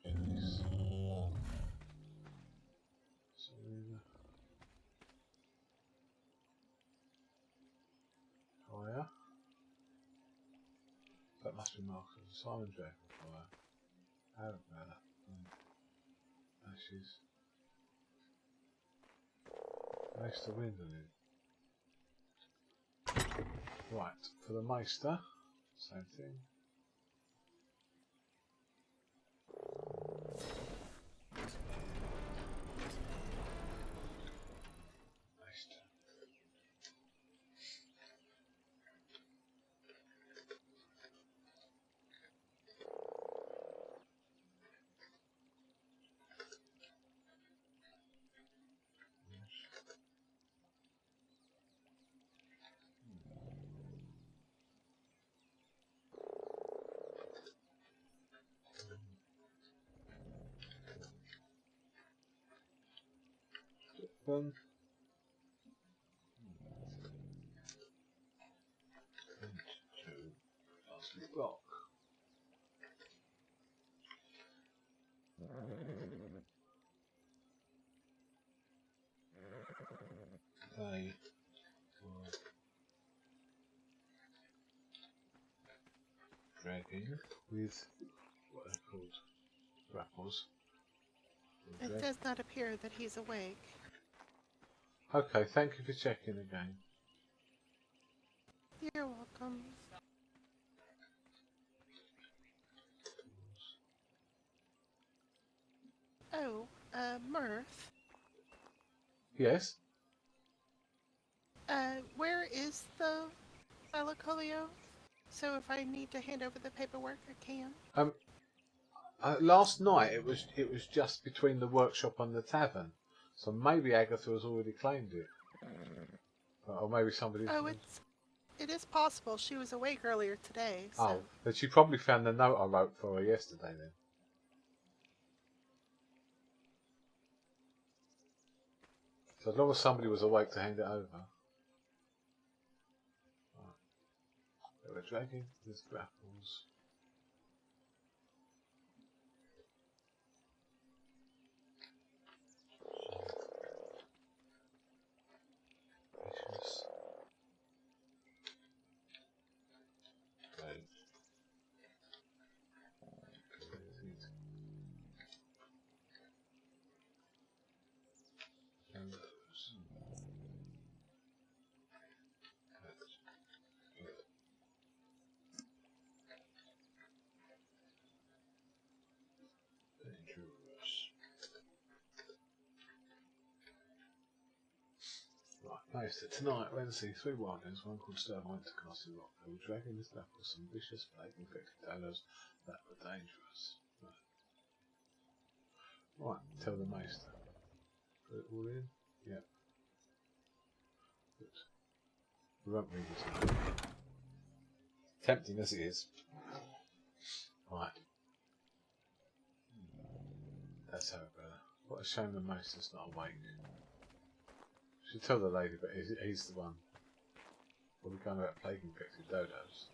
Jeez. So fire. That must be marked as a Simon Dragon fire. Arabella. Ashes. Most of wind on it. Right, for the Meister, same thing. Meister. One. And 2. Lastly, block. They were dragging with what are called grapples. It does not appear that he's awake. Okay, thank you for checking again. You're welcome. Oh, Mirth. Yes? Where is the Alicolio? So if I need to hand over the paperwork, I can. Last night it was just between the workshop and the tavern, so maybe Agatha has already claimed it, or maybe somebody. Oh, it is possible. She was awake earlier today. So. Oh, but she probably found the note I wrote for her yesterday then. So as long as somebody was awake to hand it over. Right. We're dragging these grapples. Right, so tonight, Wednesday, 3 wildlings, one called Sterling went to Castle Rock. They were dragging this back with some vicious plague-infected dodos that were dangerous. Right, tell the maester. Put it all in? Yep. Good. We won't read it tonight. Tempting as it is. Right. That's how it better. What a shame the maester's not awake. Should tell the lady, but he's the one. We'll be going about plague infected dodos.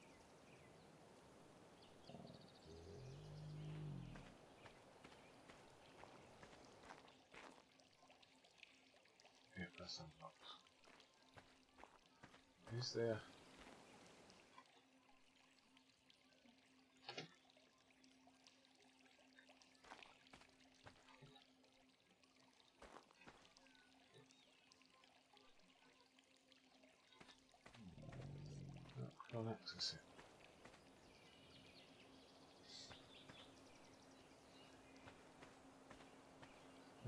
Yep, that's unlocked. Is there? Can't access it.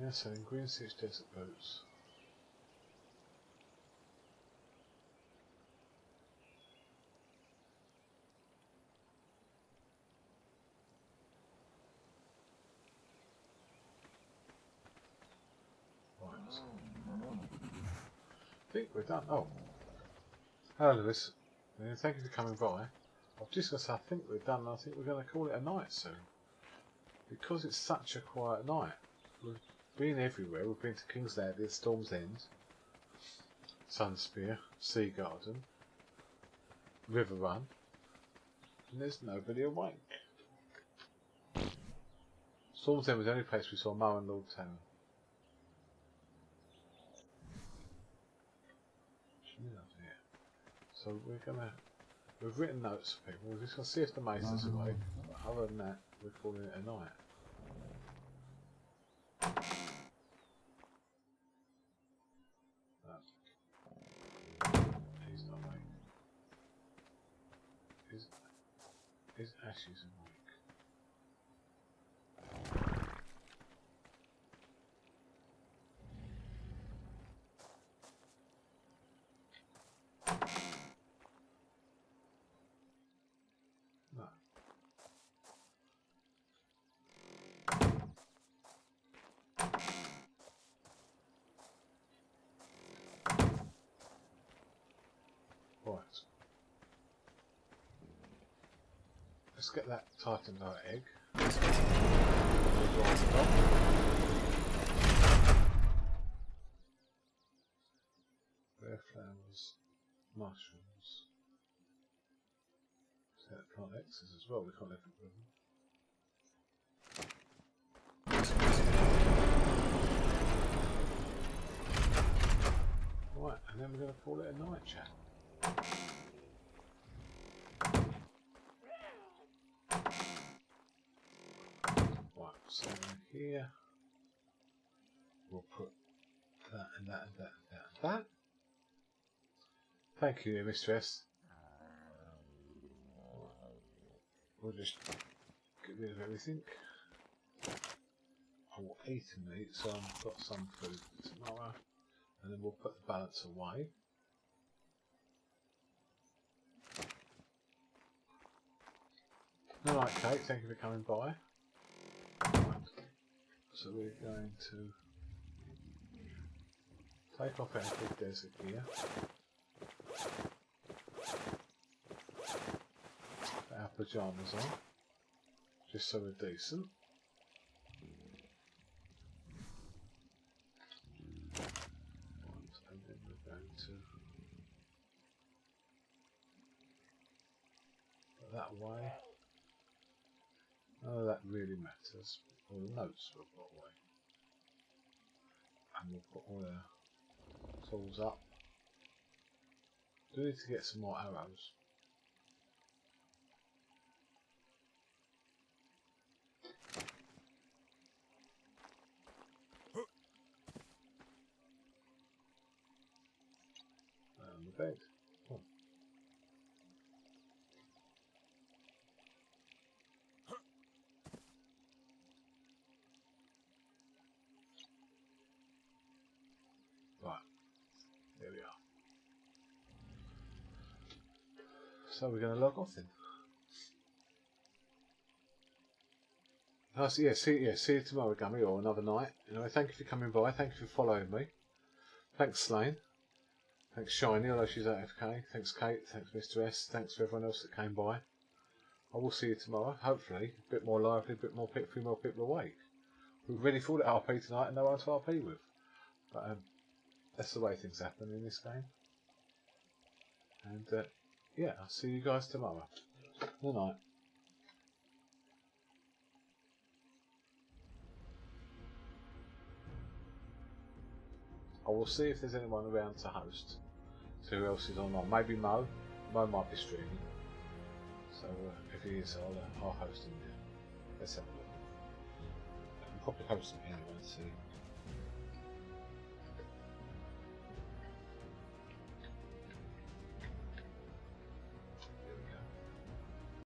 Yeah, so in Green Six Desert Boots. Right. I think we're done. Oh. Hello, Lewis. Thank you for coming by. I've just got to say, I think we're done. I think we're going to call it a night soon. Because it's such a quiet night. We've been everywhere. We've been to King's Landing, Storm's End, Sunspear, Sea Garden, River Run, and there's nobody awake. Storm's End was the only place we saw Mo and Lord Town. So we've written notes for people. We're just going to see if the maester's awake. But other than that, we're calling it a night. He's not awake. Is Ashes awake? Right. Let's get that tightened out egg. Rare flowers, mushrooms. Set plant X's as well, we can't live with them. Right, and then we're going to call it a night chat. Right, so here we'll put that and that and that and that and that. Thank you, Mistress. We'll just get rid of everything. I will eat and eat, so I've got some food for tomorrow. And then we'll put the balance away. Alright, Kate, thank you for coming by. So we're going to take off our big desert gear. Put our pyjamas on, just so we're decent. And then we're going to put that away. None of that really matters. All the notes we'll put away. And we'll put all our tools up. Do need to get some more arrows. And the bed. Oh. Right, there we are. So we're going to log off then. See you tomorrow, Gummy, or another night. Anyway, thank you for coming by. Thank you for following me. Thanks, Slane. Thanks, Shiny, although she's AFK. Thanks, Kate. Thanks, Mr. S. Thanks for everyone else that came by. I will see you tomorrow. Hopefully, a bit more lively, a bit more few more people awake. We've really thought at RP tonight and no one to RP with. But that's the way things happen in this game. And yeah, I'll see you guys tomorrow. Good night. I will see if there's anyone around to host. So who else is online? Maybe Mo. Mo might be streaming. So if he is, I'll host him there. Let's have a look. I can probably host him anyway and see.